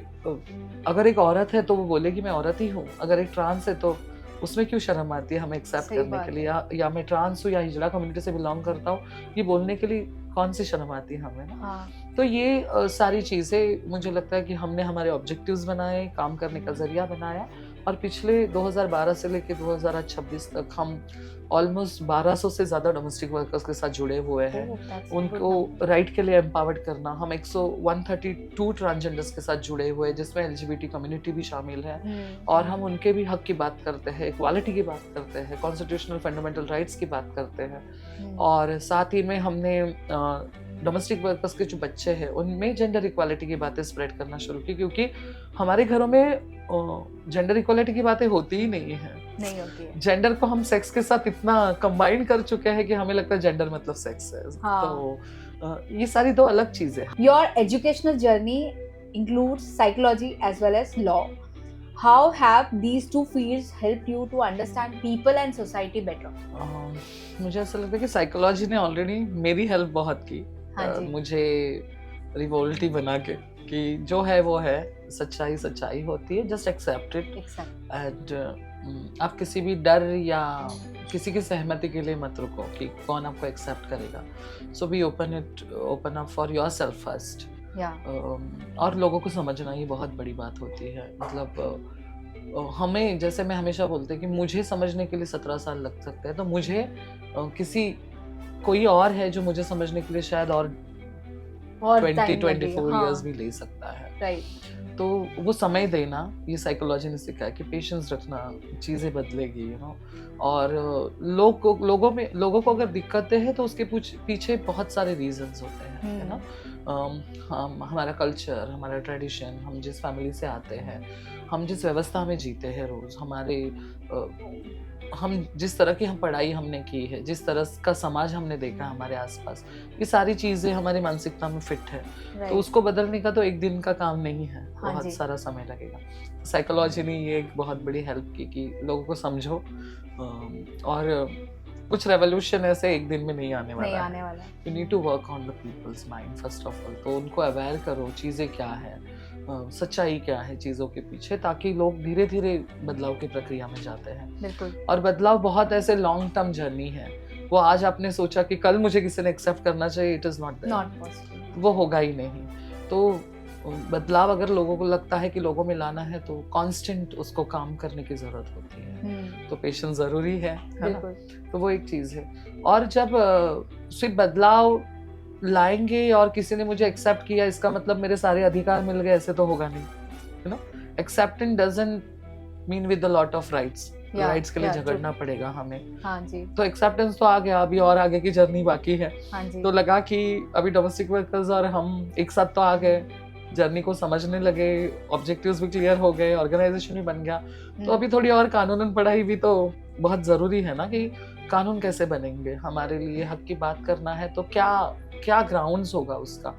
अगर एक औरत है तो वो बोलेगी मैं औरत ही हूँ, अगर एक ट्रांस है तो उसमें क्यों शर्म आती है हमें एक्सेप्ट करने के लिए, या मैं ट्रांस हूँ या हिजड़ा कम्युनिटी से बिलोंग करता हूँ, ये बोलने के लिए कौन सी शर्म आती है हमें ना। तो ये सारी चीज़ें मुझे लगता है कि हमने हमारे ऑब्जेक्टिव्स बनाए, काम करने का ज़रिया बनाया, और पिछले 2012 से लेके 2026 तक हम ऑलमोस्ट 1200 से ज़्यादा डोमेस्टिक वर्कर्स के साथ जुड़े हुए हैं। Oh, that's a good उनको number. राइट के लिए एम्पावर्ड करना, हम 132 ट्रांसजेंडर्स के साथ जुड़े हुए हैं, जिसमें एलजीबीटी कम्युनिटी भी शामिल है, और हम उनके भी हक की बात करते हैं, इक्वालिटी की बात करते हैं, कॉन्स्टिट्यूशनल फंडामेंटल राइट्स की बात करते हैं, और साथ ही में हमने डोमेस्टिक वर्कर्स के जो बच्चे हैं उनमें जेंडर इक्वालिटी की बातें स्प्रेड करना शुरू की, क्योंकि हमारे घरों में जेंडर इक्वालिटी की बातें होती ही नहीं है। नहीं होती है। जेंडर को हम सेक्स के साथ इतना कंबाइन कर चुके हैं कि हमें लगता है जेंडर मतलब सेक्स है। हाँ। तो ये सारी दो अलग चीजें हैं। Your educational journey includes psychology as well as law. How have these two fields helped you to understand people and society better? मुझे ऐसा लगता है कि साइकोलॉजी ने ऑलरेडी मेरी हेल्प बहुत की। हाँ जी। मुझे रिवोल्टी बना के कि जो है वो है, सच्चाई सच्चाई होती है, just accept it. Exactly. And आप किसी भी डर या किसी की सहमति के लिए मत रुको कि कौन आपको एक्सेप्ट करेगा। So be open up for yourself first. Yeah. और लोगों को समझना ये बहुत बड़ी बात होती है। मतलब हमें, जैसे मैं हमेशा बोलते हैं कि मुझे समझने के लिए 17 साल लग सकते हैं, तो मुझे किसी कोई और है जो मुझे समझने के लिए शायद और 20-24 इयर्स भी ले सकता है। Right. तो वो समय देना, ये साइकोलॉजी ने सिखाया कि पेशेंस रखना, चीज़ें बदलेगी, यू नो। और लोगों को अगर दिक्कतें हैं तो उसके पीछे बहुत सारे रीजंस होते हैं, है ना। हम, हमारा कल्चर, हमारा ट्रेडिशन, हम जिस फैमिली से आते हैं, हम जिस व्यवस्था में जीते हैं रोज, हम जिस तरह की हम पढ़ाई हमने की है, जिस तरह का समाज हमने देखा है हमारे आसपास, ये सारी चीजें हमारी मानसिकता में फिट है। Right. तो उसको बदलने का तो एक दिन का काम नहीं है, हाँ बहुत जी। सारा समय लगेगा। साइकोलॉजी ने ये एक बहुत बड़ी हेल्प की कि लोगों को समझो, और कुछ रेवोल्यूशन ऐसे एक दिन में नहीं आने नहीं वाला आने वाला। You need to work on the people's mind first of all. तो उनको अवेयर करो चीज़ें क्या है, सच्चाई क्या है चीज़ों के पीछे, ताकि लोग धीरे धीरे बदलाव की प्रक्रिया में जाते हैं। बिल्कुल। और बदलाव बहुत ऐसे लॉन्ग टर्म जर्नी है। वो आज आपने सोचा कि कल मुझे किसी ने एक्सेप्ट करना चाहिए, it is not Not possible. वो होगा ही नहीं। तो बदलाव अगर लोगों को लगता है कि लोगों में लाना है, तो कांस्टेंट उसको काम करने की जरूरत होती है। तो पेशेंस जरूरी है ना। बिल्कुल। तो वो एक चीज है। और जब सिर्फ बदलाव लाएंगे और किसी ने मुझे एक्सेप्ट किया, इसका मतलब मेरे सारे अधिकार मिल गए, ऐसे तो होगा नहीं, you know. Acceptance doesn't mean with a lot of rights. Rights के लिए झगड़ना पड़ेगा हमें। हाँ जी। तो एक्सेप्टेंस तो आ गया, अभी और आगे की जर्नी बाकी है। हाँ जी। तो लगा कि अभी डोमेस्टिक वर्कर्स और हम एक साथ तो आ गए, जर्नी को समझने लगे, ऑब्जेक्टिव्स भी क्लियर हो गए, ऑर्गेनाइजेशन भी बन गया। तो अभी थोड़ी और कानूनन पढ़ाई भी तो बहुत जरूरी है ना, कि कानून कैसे बनेंगे, हमारे लिए हक की बात करना है तो क्या क्या ग्राउंड्स होगा उसका।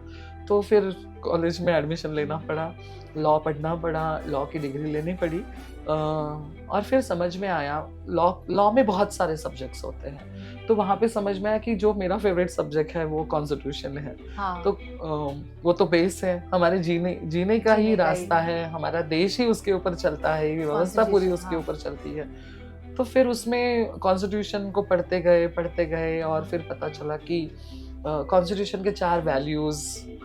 तो फिर कॉलेज में एडमिशन लेना पड़ा, लॉ पढ़ना पड़ा, लॉ की डिग्री लेनी पड़ी। और फिर समझ में आया लॉ में बहुत सारे सब्जेक्ट्स होते हैं। तो वहाँ पे समझ में आया कि जो मेरा फेवरेट सब्जेक्ट है वो कॉन्स्टिट्यूशन है। हाँ। तो वो तो बेस है, हमारे जीने का ही रास्ता है, हमारा देश ही उसके ऊपर चलता है, ये व्यवस्था पूरी उसके ऊपर चलती है। तो फिर उसमें कॉन्स्टिट्यूशन को पढ़ते गए और फिर पता चला कि कॉन्स्टिट्यूशन के 4 वैल्यूज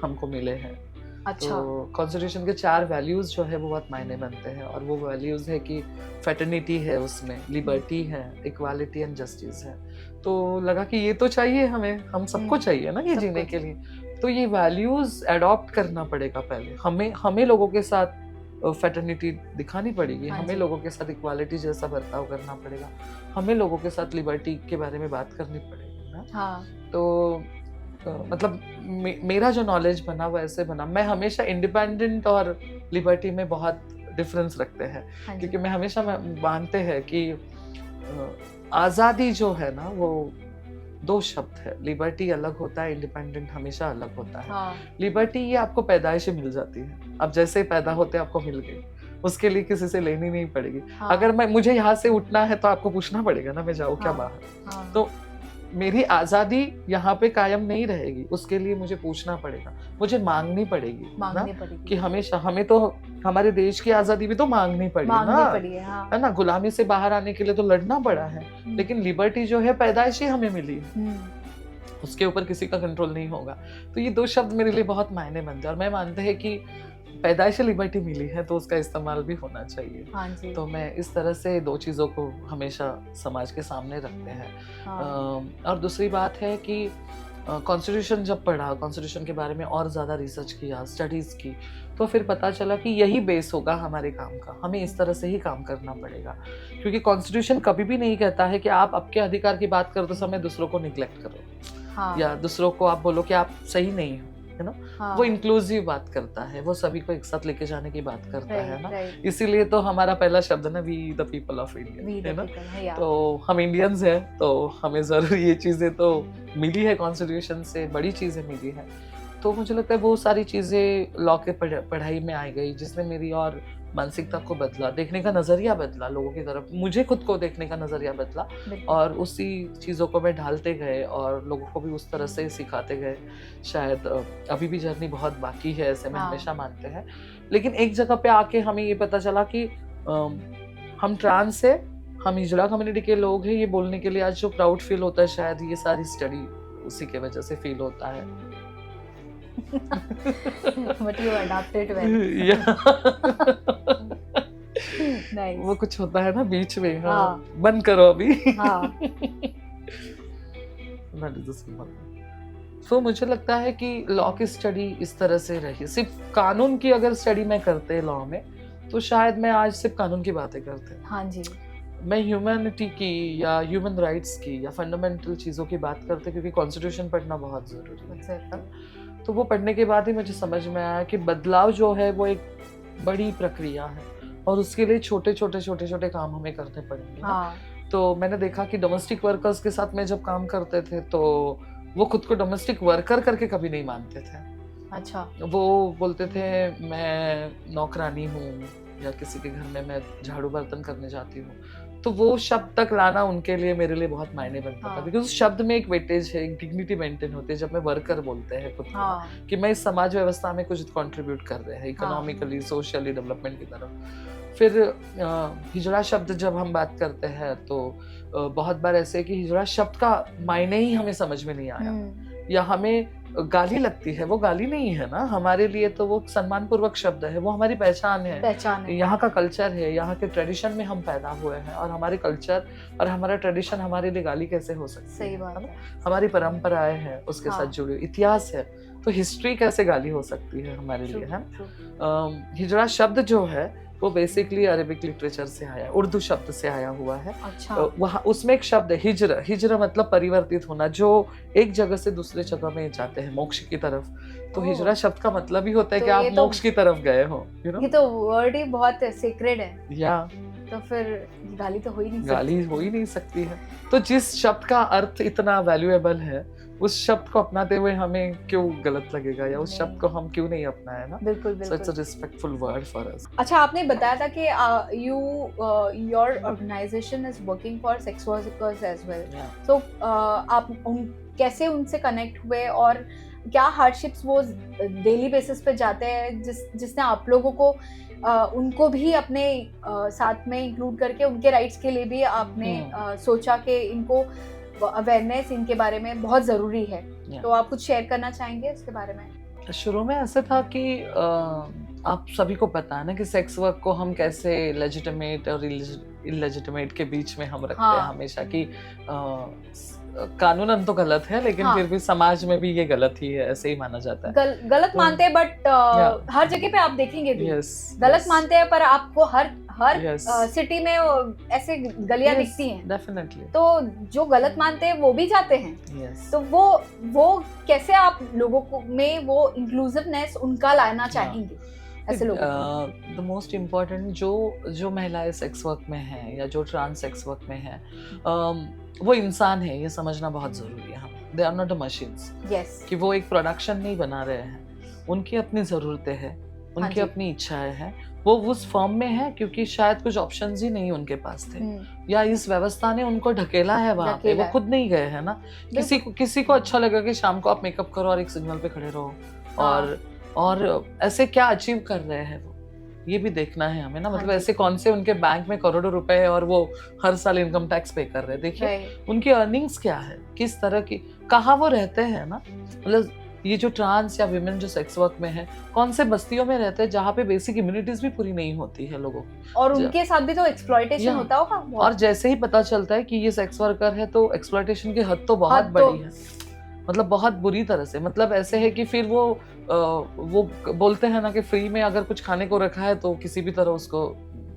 हमको मिले हैं। अच्छा। तो कॉन्स्टिट्यूशन के 4 वैल्यूज जो है वो बहुत मायने बनते हैं, और वो वैल्यूज है कि फेटर्निटी है, उसमें लिबर्टी है, इक्वालिटी एंड जस्टिस है। तो लगा कि ये तो चाहिए हम सबको चाहिए ना ये जीने के लिए। तो ये वैल्यूज अडॉप्ट करना पड़ेगा पहले, हमें लोगों के साथ फेटर्निटी दिखानी पड़ेगी, हमें लोगों के साथ इक्वालिटी जैसा बर्ताव करना पड़ेगा, हमें लोगों के साथ लिबर्टी के बारे में बात करनी पड़ेगी ना। हाँ। तो मतलब मेरा जो नॉलेज बना वो ऐसे बना। मैं हमेशा इंडिपेंडेंट और लिबर्टी में बहुत डिफरेंस रखते हैं, क्योंकि मैं हमेशा मानते हैं कि आज़ादी जो है ना वो 2 शब्द है। लिबर्टी अलग होता है, इंडिपेंडेंट हमेशा अलग होता है। हाँ। लिबर्टी ये आपको पैदाइश से मिल जाती है, अब जैसे पैदा होते आपको मिल गई, उसके लिए किसी से लेनी नहीं पड़ेगी। हाँ। अगर मुझे यहाँ से उठना है तो आपको पूछना पड़ेगा ना मैं जाऊँ क्या बाहर। हाँ। तो मेरी आजादी यहाँ पे कायम नहीं रहेगी, उसके लिए मुझे पूछना पड़ेगा, मुझे मांगनी पड़ेगी ना, कि हमेशा हमें तो हमारे देश की आजादी भी तो मांगनी पड़ी ना, है ना। गुलामी से बाहर आने के लिए तो लड़ना पड़ा है, लेकिन लिबर्टी जो है पैदाइश ही हमें मिली है। उसके ऊपर किसी का कंट्रोल नहीं होगा। तो ये 2 शब्द मेरे लिए बहुत मायने बनते हैं और मैं मानते हैं कि पैदाइशी लिबर्टी मिली है तो उसका इस्तेमाल भी होना चाहिए। हाँ जी। तो मैं इस तरह से 2 चीज़ों को हमेशा समाज के सामने रखते हैं। हाँ। और दूसरी बात है कि कॉन्स्टिट्यूशन जब पढ़ा, कॉन्स्टिट्यूशन के बारे में और ज़्यादा रिसर्च किया, स्टडीज़ की, तो फिर पता चला कि यही बेस होगा हमारे काम का। हमें इस तरह से ही काम करना पड़ेगा। क्योंकि कॉन्स्टिट्यूशन कभी भी नहीं कहता है कि आप आपके अधिकार की बात करते समय दूसरों को निग्लेक्ट करो, हाँ। या दूसरों को आप बोलो कि आप सही नहीं हो, है ना? हाँ। वो इंक्लूसिव बात करता है, वो सभी को एक साथ लेके जाने की बात करता है ना। राइट। इसीलिए तो हमारा पहला शब्द है ना, we the people of India, है ना। है तो हम इंडियंस हैं, तो हमें जरूर ये चीजें तो मिली है कॉन्स्टिट्यूशन से, बड़ी चीजें मिली है। तो मुझे लगता है वो सारी चीजें लॉ के पढ़ाई में आ गई, जिसने मेरी और मानसिकता को बदला, देखने का नजरिया बदला लोगों की तरफ, मुझे खुद को देखने का नजरिया बदला, और उसी चीज़ों को मैं ढालते गए और लोगों को भी उस तरह से सिखाते गए। शायद अभी भी जर्नी बहुत बाकी है, ऐसे में हमेशा मानते हैं, लेकिन एक जगह पे आके हमें ये पता चला कि हम ट्रांस है, हम हिजड़ा कम्युनिटी के लोग हैं, ये बोलने के लिए आज जो प्राउड फील होता है, शायद ये सारी स्टडी उसी के वजह से फील होता है। But you adapted well. Nice. वो कुछ होता है ना बीच में, हाँ। बंद करो अभी। हाँ। तो मुझे लगता है कि लॉ की स्टडी इस तरह से रही। सिर्फ कानून की अगर स्टडी मैं करते लॉ में, तो शायद मैं आज सिर्फ कानून की बातें करते। हाँ जी। मैं ह्यूमैनिटी की या ह्यूमन राइट्स की या फंडामेंटल चीज़ों की बात करते, क्योंकि कॉन्स्टिट्यूशन पढ़ना बहुत ज़रूरी है। तो वो पढ़ने के बाद ही मुझे समझ में आया कि बदलाव जो है वो एक बड़ी प्रक्रिया है, और उसके लिए छोटे छोटे काम हमें करने पड़ेंगे। हाँ। तो मैंने देखा कि डोमेस्टिक वर्कर्स के साथ मैं जब काम करते थे, तो वो खुद को डोमेस्टिक वर्कर करके कभी नहीं मानते थे। अच्छा। वो बोलते थे मैं नौकरानी हूँ, या किसी के घर में मैं झाड़ू बर्तन करने जाती हूँ। तो वो शब्द तक लाना उनके लिए, मेरे लिए बहुत मायने बनता था, बिकॉज उस शब्द में एक वेटेज है, एक डिग्निटी मेंटेन होती है जब मैं वर्कर बोलते हैं खुद को, कि मैं इस समाज व्यवस्था में कुछ कंट्रीब्यूट कर रहे हैं, इकोनॉमिकली, सोशली डेवलपमेंट की तरफ। फिर हिजड़ा शब्द जब हम बात करते हैं, तो बहुत बार ऐसे है कि हिजड़ा शब्द का मायने ही हमें समझ में नहीं आया, या हमें गाली लगती है। वो गाली नहीं है ना, हमारे लिए तो वो सम्मान पूर्वक शब्द है, वो हमारी पहचान है, यहाँ का कल्चर है, यहाँ के ट्रेडिशन में हम पैदा हुए हैं, और हमारे कल्चर और हमारा ट्रेडिशन हमारे लिए गाली कैसे हो सकती है? सही बात है। हमारी परंपराएं हैं, उसके साथ जुड़े इतिहास है, तो हिस्ट्री कैसे गाली हो सकती है हमारे लिए, है? हिजड़ा शब्द जो है वो बेसिकली अरेबिक लिटरेचर से आया, उर्दू शब्द से आया हुआ है। अच्छा। वहाँ उसमें एक शब्द है हिजर मतलब परिवर्तित होना, जो एक जगह से दूसरे जगह में जाते हैं मोक्ष की तरफ। तो हिजरा शब्द का मतलब ही होता है कि आप मोक्ष की तरफ गए हो, ये तो वर्ड ही बहुत सेक्रेड है, या तो फिर गाली तो हो ही नहीं सकती। गाली हो ही नहीं सकती है। तो जिस शब्द का अर्थ इतना वैल्यूएबल है, उस शब्द को अपनाते हुए हमें क्यों गलत लगेगा, या उस शब्द को हम क्यों नहीं अपनाए ना? बिल्कुल बिल्कुल। So it's a respectful word for us. अच्छा, आपने बताया था कि your organization is working for sex workers as well. So आप कैसे उनसे कनेक्ट हुए, और क्या हार्डशिप्स वो डेली बेसिस पे जाते हैं जिसने आप लोगों को उनको भी अपने साथ में इंक्लूड करके उनके राइट्स के लिए भी आपने सोचा कि इनको अवेयरनेस इनके बारे में बहुत जरूरी है? तो आप कुछ शेयर करना चाहेंगे इसके बारे में? शुरू में ऐसे था कि आप सभी को पता है ना कि सेक्स वर्क को हम कैसे लेजिटिमेट और इलेजिटिमेट के बीच में हम रखते हैं हमेशा, कि कानूनन तो गलत है, लेकिन फिर भी समाज में भी ये गलत ही है, ऐसे ही माना जाता है। गलत मानते हैं, बट हर जगह पे आप देखेंगे भी गलत मानते हैं, पर आपको हर सिटी में ऐसे गलियां दिखती हैं। डेफिनेटली। तो जो गलत मानते हैं वो भी जाते हैं। तो वो कैसे आप लोगों को में वो इंक्लूसिवनेस उनका लाना चाहेंगे ऐसे लोगों को? द मोस्ट इम्पोर्टेंट जो महिलाएं सेक्स वर्क में हैं या जो ट्रांस सेक्स वर्क में हैं, वो इंसान है, ये समझना बहुत जरूरी है हमें। They are not a machines, कि वो एक प्रोडक्शन नहीं बना रहे हैं। उनकी अपनी जरूरतें हैं, उनकी अपनी इच्छाएं हैं, वो उस फॉर्म में है क्योंकि शायद कुछ ऑप्शंस ही नहीं उनके पास थे, या इस व्यवस्था ने उनको ढकेला है वहाँ पे, वो खुद नहीं गए है ना। किसी को अच्छा लगा कि शाम को आप मेकअप करो और एक सिग्नल पे खड़े रहो, और ऐसे क्या अचीव कर रहे हैं वो, ये भी देखना है हमें ना, हाँ मतलब जी। ऐसे कौन से उनके बैंक में करोड़ों रुपए है और वो हर साल इनकम टैक्स पे कर रहे हैं। देखिए राइट। उनकी अर्निंग्स क्या है, किस तरह की, कहाँ वो रहते हैं ना, मतलब ये जो ट्रांस या विमेन जो सेक्स वर्क में है, कौन से बस्तियों में रहते हैं जहाँ पे बेसिक इम्यूनिटीज भी पूरी नहीं होती है लोगों की। और ज- उनके साथ भी तो एक्सप्लॉइटेशन या होता होगा और बहुत। जैसे ही पता चलता है कि ये सेक्स वर्कर है तो एक्सप्लॉयटेशन की हद तो बहुत हद तो बड़ी है, मतलब बहुत बुरी तरह से, मतलब ऐसे है कि फिर वो बोलते हैं ना कि फ्री में अगर कुछ खाने को रखा है तो किसी भी तरह उसको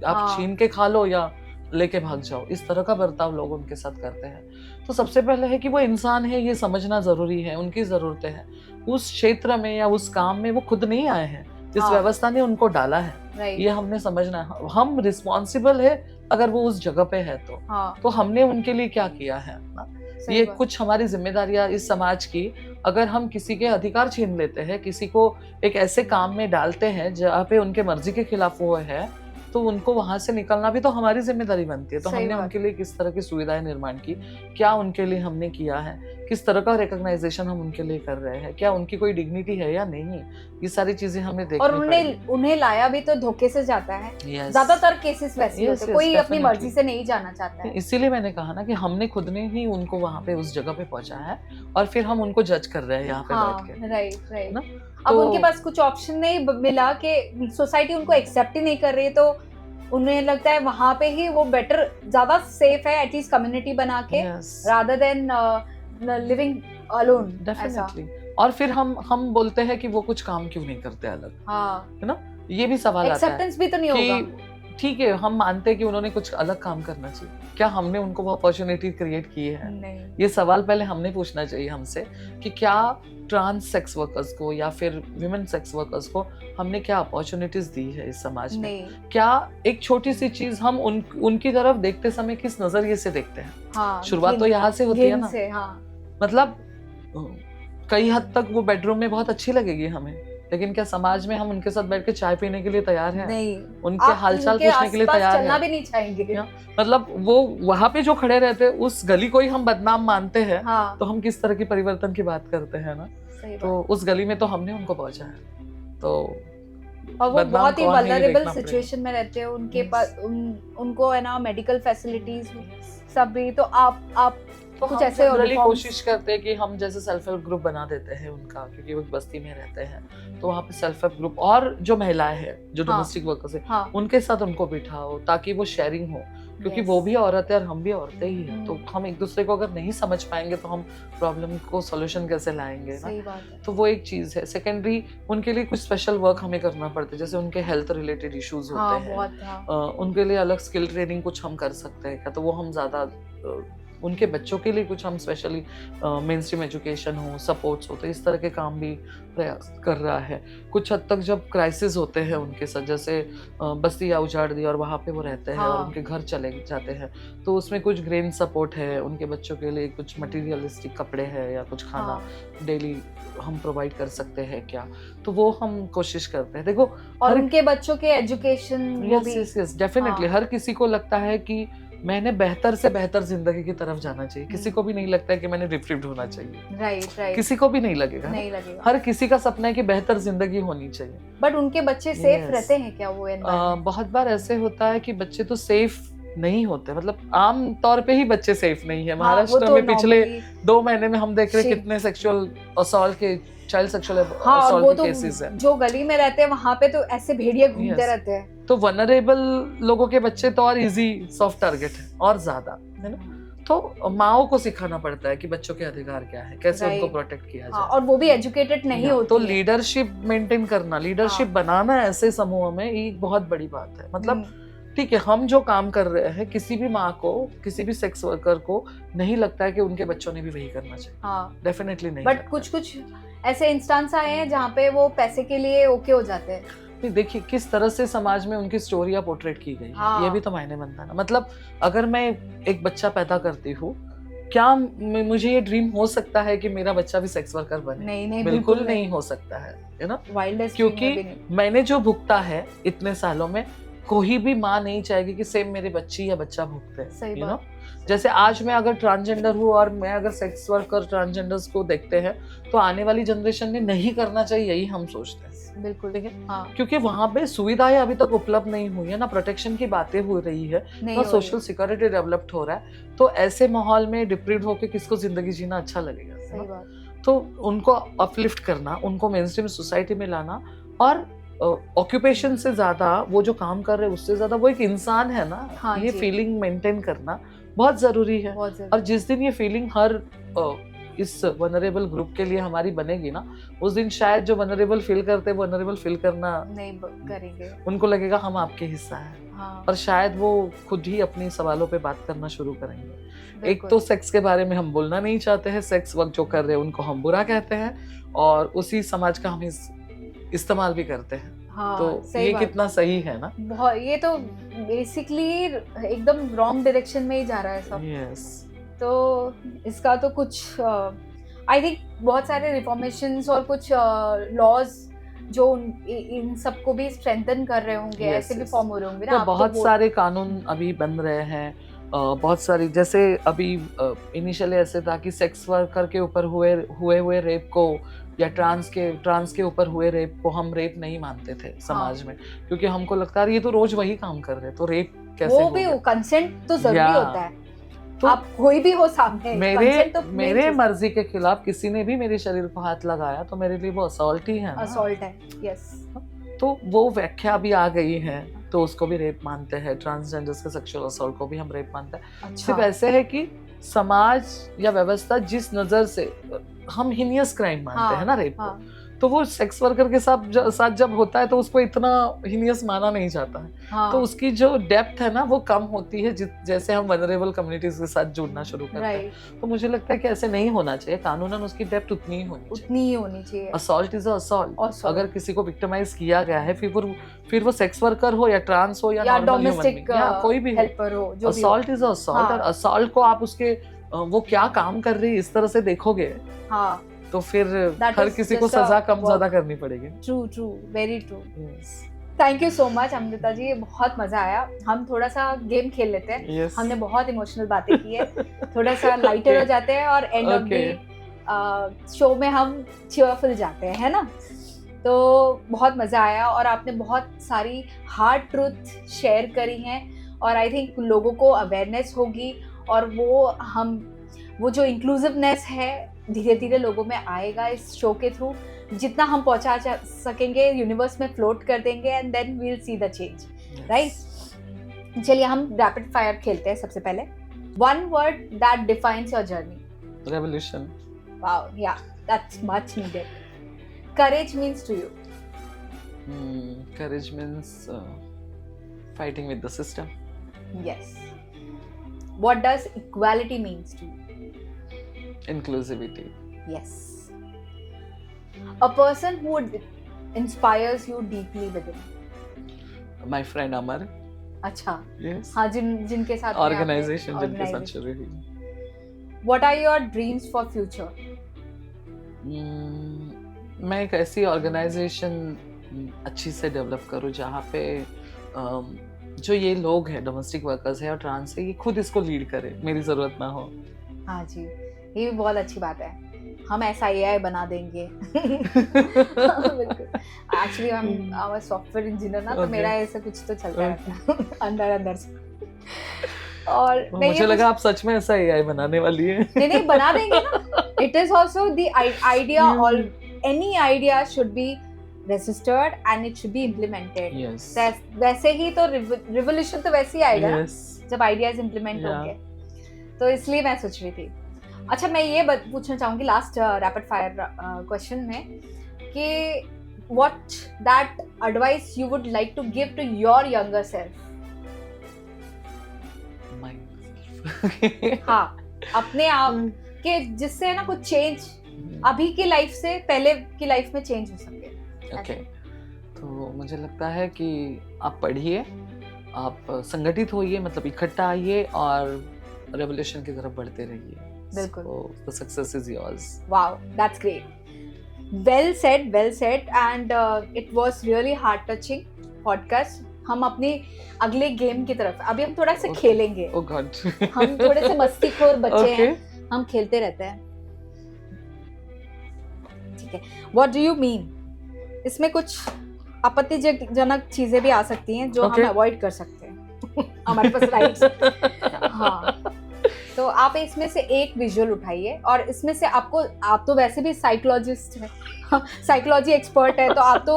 आप हाँ। छीन के खा लो या लेके भाग जाओ, इस तरह का बर्ताव लोग उनके साथ करते हैं। तो सबसे पहले है कि वो इंसान है, ये समझना जरूरी है, उनकी जरूरतें हैं। उस क्षेत्र में या उस काम में वो खुद नहीं आए हैं, जिस हाँ। व्यवस्था ने उनको डाला है, राइट। ये हमने समझना है। हम रिस्पॉन्सिबल है अगर वो उस जगह पे है हाँ। तो हमने उनके लिए क्या किया है ना, सही ये बात। कुछ हमारी जिम्मेदारियां इस समाज की। अगर हम किसी के अधिकार छीन लेते हैं, किसी को एक ऐसे काम में डालते हैं जहाँ पे उनके मर्जी के खिलाफ वो है, तो उनको वहां से निकलना भी तो हमारी जिम्मेदारी बनती है। तो सही हमने बात। उनके लिए किस तरह की सुविधाएं निर्माण की, क्या उनके लिए हमने किया है, किस तरह का रिकॉग्नाइजेशन हम उनके लिए कर रहे हैं, क्या उनकी कोई डिग्निटी है या नहीं, ये सारी चीजें हमें देखनी और पड़ेगी। उन्हें लाया भी तो धोखे से जाता है। Yes. ज्यादातर केसेस वैसे Yes, होते हैं, yes, कोई अपनी definitely. मर्जी से नहीं जाना चाहता है। इसीलिए मैंने कहा ना कि हमने खुद ने ही उनको वहां पे उस जगह पे पहुंचाया है और फिर हम उनको जज कर रहे हैं यहाँ पे बैठ के, हाँ, राइट राइट। ना। अब तो उनके पास कुछ ऑप्शन नहीं मिला कि सोसाइटी उनको एक्सेप्ट ही नहीं कर रही, तो उन्हें लगता है वहां पे ही वो बेटर, ज्यादा सेफ है एटलीस्ट कम्युनिटी बना के, yes, rather than living alone. definitely. और फिर हम बोलते हैं कि वो कुछ काम क्यों नहीं करते अलग, हाँ, है ना, ये भी सवाल आता है एक्सेप्टेंस भी तो नहीं होगा। कि ठीक है हम मानते हैं कि उन्होंने कुछ अलग काम करना चाहिए, क्या हमने उनको वो अपॉर्चुनिटी क्रिएट की है? नहीं। ये सवाल पहले हमने पूछना चाहिए हमसे कि क्या ट्रांस सेक्स वर्कर्स को या फिर विमेन सेक्स वर्कर्स को हमने क्या अपॉर्चुनिटीज दी है इस समाज में? नहीं। क्या एक छोटी सी चीज हम उनकी तरफ देखते समय किस नजरिए से देखते हैं? हाँ, शुरुआत तो यहाँ से होती है ना, से, हाँ। मतलब कई हद तक वो बेडरूम में बहुत अच्छी लगेगी हमें, लेकिन क्या समाज में हम उनके साथ बैठ के चाय पीने के लिए तैयार हैं? नहीं, उनके हालचाल पूछने के लिए तैयार चलना हैं? भी नहीं चाहेंगे। मतलब वो वहां पे जो खड़े रहते हैं उस गली को ही हम बदनाम मानते हैं, हाँ, तो हम किस तरह की परिवर्तन की बात करते हैं ना। सही तो बात। उस गली में तो हमने उनको पहुंचाया, तो और वो बदनाम बहुत ही कौन है ये वल्नरेबल देखना पड़ेगा। सिचुएशन में रहते हैं, उनके Yes. पास उनको है ना मेडिकल फैसिलिटीज सब भी, तो आप तो कुछ हम ऐसे जनरली reforms- कोशिश करते हैं कि हम जैसे सेल्फ हेल्प ग्रुप बना देते हैं उनका, क्योंकि वो एक बस्ती में रहते हैं, तो वहाँ पे सेल्फ हेल्प ग्रुप और जो महिलाएं हैं जो हाँ, डोमेस्टिक वर्कर्स है हाँ, उनके साथ उनको बिठाओ ताकि वो शेयरिंग हो, क्योंकि yes. वो भी औरत है और हम भी औरतें ही हैं, तो हम्म। हम एक दूसरे को अगर नहीं समझ पाएंगे तो हम प्रॉब्लम को सोल्यूशन कैसे लाएंगे ना। सही बात है। तो वो एक चीज है। सेकेंडरी उनके लिए कुछ स्पेशल वर्क हमें करना पड़ता है, जैसे उनके हेल्थ रिलेटेड इश्यूज हाँ, होते हैं, बहुत, हाँ। उनके लिए अलग स्किल ट्रेनिंग कुछ हम कर सकते हैं क्या, तो वो हम ज्यादा उनके बच्चों के लिए कुछ हम स्पेशली मेन स्ट्रीम एजुकेशन हो, सपोर्ट्स हो, तो इस तरह के काम भी प्रयास कर रहा है। कुछ हद तक जब क्राइसिस होते हैं उनके साथ, जैसे बस्ती या उजाड़ दी और वहाँ पे वो रहते हैं हाँ। और उनके घर चले जाते हैं, तो उसमें कुछ ग्रेन सपोर्ट है, उनके बच्चों के लिए कुछ मटेरियलिस्टिक कपड़े हैं या कुछ खाना हाँ। डेली हम प्रोवाइड कर सकते हैं क्या, तो वो हम कोशिश करते हैं। देखो और उनके बच्चों के एजुकेशन वो भी, यस डेफिनेटली, हाँ। हर किसी को लगता है कि मैंने बेहतर से बेहतर जिंदगी की तरफ जाना चाहिए, किसी को भी नहीं लगता है कि मैंने रिफ्रीड होना चाहिए, राइट राइट, किसी को भी नहीं लगेगा, नहीं लगेगा। हर किसी का सपना है कि बेहतर जिंदगी होनी चाहिए। बट उनके बच्चे सेफ Yes. रहते हैं क्या वो environment? बहुत बार ऐसे होता है कि बच्चे तो सेफ नहीं होते, मतलब आम तौर पे ही बच्चे सेफ नहीं है। हाँ, वो महाराष्ट्र तो में पिछले normally- 2 महीने में हम देख रहे हैं Shit. कितने सेक्सुअल असॉल्ट के, चाइल्ड सेक्सुअल हाँ, और वो असॉल्ट तो के केसेस हैं। जो गली में रहते हैं वहां पे तो ऐसे भेड़िए घूमते Yes. रहते हैं। तो वनरेबल लोगों के बच्चे तो और इजी सॉफ्ट टारगेट है और ज्यादा, है ना। तो माओ को सिखाना पड़ता है कि बच्चों के अधिकार क्या है, कैसे Right. उनको प्रोटेक्ट किया हाँ, जाए। और वो भी एजुकेटेड नहीं होती तो है। लीडरशिप मेंटेन करना, लीडरशिप हाँ। बनाना ऐसे समूह में ये एक बहुत बड़ी बात है। मतलब हम्म, ठीक है, हम जो काम कर रहे हैं, किसी भी माँ को, किसी भी सेक्स वर्कर को नहीं लगता है कि उनके बच्चों ने भी वही करना चाहिए, हाँ, डेफिनेटली नहीं बट लगता कुछ कुछ ऐसे इंस्टेंस आए हैं जहाँ पे वो पैसे के लिए ओके हो जाते हैं। नहीं, देखिए किस तरह से समाज में उनकी स्टोरियां पोर्ट्रेट की गई है, हाँ। ये भी तो मायने बनता है ना। मतलब अगर मैं एक बच्चा पैदा करती हूँ, क्या मुझे ये ड्रीम हो सकता है कि मेरा बच्चा भी सेक्स वर्कर बने? नहीं नहीं, बिल्कुल नहीं हो सकता है ना। वाइल्डेस्ट क्योंकि मैंने जो भुगता है इतने सालों में, कोई भी माँ नहीं चाहेगी कि सेम मेरे बच्ची या बच्चा भुगते सही हैं, यू बात। नो। जैसे आज मैं अगर ट्रांसजेंडर हूँ और मैं अगर सेक्स वर्कर ट्रांसजेंडर्स को देखते हैं, तो आने वाली जनरेशन ने नहीं करना चाहिए, यही हम सोचते हैं। बिल्कुल ठीक है, हाँ क्योंकि वहां पे सुविधाएं अभी तक उपलब्ध नहीं हुई है, ना प्रोटेक्शन की बातें हो रही है, नहीं ना हो सोशल सिक्योरिटी डेवलप्ड हो रहा है। तो ऐसे माहौल में डिप्रीव्ड होकर किसको जिंदगी जीना अच्छा लगेगा, है सही ना? बात तो उनको अपलिफ्ट करना, उनको मेन स्ट्रीम सोसाइटी में लाना, और ऑक्यूपेशन से ज्यादा वो जो काम कर रहे हैं उससे ज्यादा वो एक इंसान है ना, हाँ ये जी। फीलिंग मेंटेन करना बहुत जरूरी है। बहुत और जरूरी जिस दिन ये फीलिंग हर इस वनरेबल ग्रुप के लिए हमारी बनेगी ना, उस दिन शायद जो वनरेबल फील करते हैं वनरेबल फील करना नहीं करेंगे उनको लगेगा हम आपके हिस्सा हैं, हाँ और शायद वो खुद ही अपनी सवालों पे बात करना शुरू करेंगे। एक बिल्कुल तो सेक्स के बारे में हम बोलना नहीं चाहते हैं, सेक्स वर्क जो कर रहे हैं उनको हम बुरा कहते हैं, और उसी समाज का हम इस्तेमाल भी करते हैं। हाँ तो सही ये बात कितना सही है ना? बहुत ये तो बेसिकली एकदम रॉन्ग डायरेक्शन में ही जा रहा है सब यस, तो इसका तो कुछ आई थिंक बहुत सारे रिफॉर्मेशंस और कुछ लॉज जो इन सबको भी स्ट्रेंथन कर रहे होंगे Yes, ऐसे भी yes. फॉर्म हो रहे होंगे ना तो आप बहुत बोल- सारे कानून अभी बन रहे हैं। बहुत सारी, जैसे अभी इनिशियली ऐसे था कि सेक्स वर्कर के ऊपर हुए रेप को, या ट्रांस के ऊपर हुए रेप को हम रेप नहीं मानते थे समाज में, क्योंकि हमको लगता है ये तो रोज वही काम कर रहे हैं, तो रेप कैसे वो भी हो गया? कंसेंट तो जरूरी Yeah. होता है तो आप कोई भी हो सामने मेरे consent तो main मेरे चीज़- मर्जी के खिलाफ किसी ने भी मेरे शरीर को हाथ लगाया तो मेरे लिए वो असॉल्ट ही है ना। असॉल्ट है यस तो वो व्याख्या अभी आ गई है, तो उसको भी रेप मानते हैं। ट्रांसजेंडर्स के सेक्सुअल असॉल्ट को भी हम रेप मानते हैं। अच्छा सिर्फ ऐसे है कि समाज या व्यवस्था जिस नजर से हम हिनियस क्राइम मानते हाँ, हैं ना रेप हाँ को, तो वो सेक्स वर्कर के साथ जब होता है तो उसको इतना हिनियस माना नहीं जाता है। हाँ तो उसकी जो डेप्थ है ना वो कम होती है जैसे हम वनरेबल कम्युनिटीज के साथ जुड़ना शुरू करते हैं। राइट तो मुझे लगता है कि ऐसे नहीं होना चाहिए, कानूनन उसकी डेप्थ उतनी ही होनी चाहिए। उतनी ही होनी चाहिए असॉल्ट इज असॉल्ट। Assault. अगर किसी को विक्टिमाइज किया गया है, फिर वो सेक्स वर्कर हो या ट्रांस हो या नॉर्मल ह्यूमन डोमेस्टिक बीइंग या कोई भी हेल्पर हो जो भी हो असॉल्ट इज असॉल्ट। हाँ. और असॉल्ट को आप उसके वो क्या काम कर रही है इस तरह से देखोगे हाँ तो फिर That हर is किसी को just a सजा कम work. ज्यादा करनी पड़ेगी। True very true Yes. Thank you so much Amrita ji, बहुत मजा आया। हम थोड़ा सा गेम खेल लेते हैं। Yes. हमने बहुत इमोशनल बातें की है, थोड़ा सा लाइटर हो जाते हैं और एंड ऑफ द शो में हम चीयरफुल जाते हैं, है ना? तो बहुत मजा आया और आपने बहुत सारी हार्ड ट्रूथ शेयर करी हैं और आई थिंक लोगों को अवेयरनेस होगी और वो जो इंक्लूसिवनेस है धीरे धीरे लोगों में आएगा इस शो के थ्रू। जितना हम पहुंचा सकेंगे यूनिवर्स में फ्लोट कर देंगे and then we will see the change, right? चलिए हम रैपिड फायर खेलते हैं। सबसे पहले one word that defines your journey. Revolution. Wow, yeah that's much needed. Courage means to you. Courage means fighting with the system. Yes. What does equality means to you? Inclusivity. Yes. A person who inspires you deeply within. My friend Amar. अच्छा, Yes. हाँ जिनके साथ में आपने- Organization जिनके साथ organization. शुरू हुई। What are your dreams for future? मैं एक ऐसी ऑर्गेनाइजेशन अच्छी से डेवलप करूँ जहाँ पे जो ये लोग हैं, डोमेस्टिक वर्कर्स हैं और ट्रांस है, ये खुद इसको लीड करे, मेरी जरूरत ना हो। हाँ जी, ये भी बहुत अच्छी बात है। हम ऐसा AI बना देंगे। बिल्कुल। एक्चुअली हम सॉफ्टवेयर इंजीनियर ना, तो Okay. मेरा ऐसा कुछ तो चलता रहता है अंदर से। और नहीं, मुझे लगा आप सच में ऐसा AI बनाने वाली है। नहीं बना देंगे ना। It is also the idea, all any idea should be registered and it should be implemented. Yes. वैसे ही तो रिवोल्यूशन तो वैसे ही आएगा ना, Yes. जब आइडियाज इम्प्लीमेंट Yeah. होंगे। तो इसलिए मैं सोच रही थी। अच्छा, मैं ये पूछना चाहूंगी लास्ट रैपिड फायर क्वेश्चन में कि what that advice you would like to give to your younger self. हाँ, अपने आप के जिससे ना कुछ चेंज अभी की लाइफ से पहले की लाइफ में चेंज हो सके। ओके, तो मुझे लगता है कि आप पढ़िए, आप संगठित होइए, मतलब इकट्ठा आइए और रेवोल्यूशन की तरफ बढ़ते रहिए। बिल्कुल। So the success is yours. Wow, that's great. Well said, and it was really heart touching podcast. हम अपने अगले गेम की तरफ अभी हम थोड़ा सा खेलेंगे। Oh God. हम थोड़े से मस्तीखोर बच्चे Okay. हैं, हम खेलते रहते हैं। ठीक है। What do you mean? इसमें कुछ आपत्तिजनक चीजें भी आ सकती हैं जो Okay. हम अवॉइड कर सकते हैं हमारे पास राइट्स। हाँ, तो आप इसमें से एक विजुअल उठाइए और इसमें से आप तो वैसे भी साइकोलॉजिस्ट हैं, साइकोलॉजी एक्सपर्ट है, तो आप तो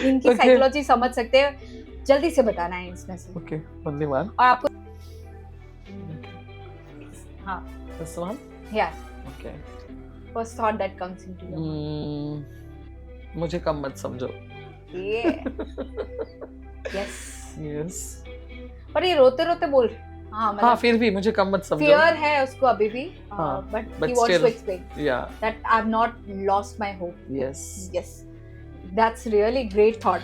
इनकी Okay. साइकोलॉजी समझ सकते हैं। जल्दी से बताना है इसमें से। Okay, only one. और आपको हाँ, This one. yeah, Okay. first thought that comes into your mind. मुझे कम मत समझो. Yeah. Yes. Yes. पर ये रोते रोते बोल रहे। हाँ, हाँ, मतलब फिर भी मुझे कम मत समझो. fear है उसको अभी भी, हाँ, but but he wants still. to explain Yeah. that I've not lost my hope. Yes. Yes, that's really great thought.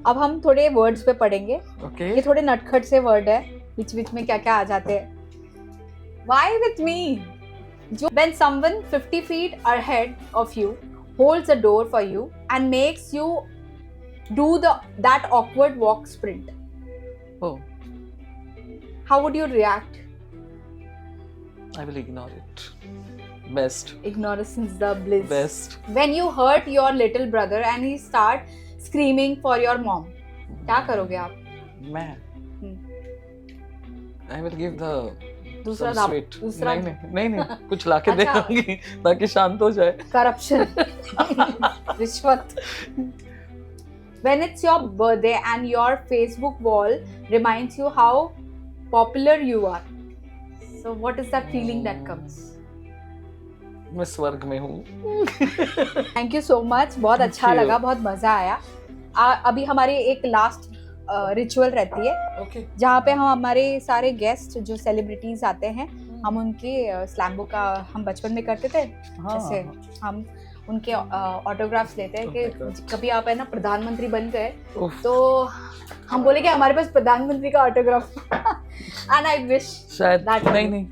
अब हम थोड़े वर्ड्स पे पढ़ेंगे। Okay. ये थोड़े नटखट से वर्ड है, बीच बीच में क्या क्या आ जाते हैं। Why with me? When someone 50 feet ahead of you holds a door for you and makes you do that awkward walk sprint, Oh, how would you react? I will ignore it. Best. Ignorance is the bliss. Best. When you hurt your little brother and he start screaming for your mom, क्या करोगे आप? मैं. I will give the दूसरा some sweet. दूसरा नहीं कुछ लाके दे अच्छा। दूंगी ताकि शांत हो जाए. corruption, रिश्वत. When it's your birthday and your Facebook wall reminds you how popular you are, so what is that feeling that comes? मैं स्वर्ग में हूँ. Thank you so much, बहुत अच्छा Thank you. लगा, बहुत मजा आया. अभी हमारी एक लास्ट रिचुअल रहती है Okay. जहाँ पे हम हमारे सारे गेस्ट जो सेलिब्रिटीज आते हैं, हम उनके स्लैम बुक का हम बचपन में करते थे, जैसे हम उनके ऑटोग्राफ्स लेते हैं कि Oh my God. कभी आप है ना प्रधानमंत्री बन गए उफ, तो हम बोले कि हमारे पास प्रधानमंत्री का ऑटोग्राफ एंड आई विश शायद that नहीं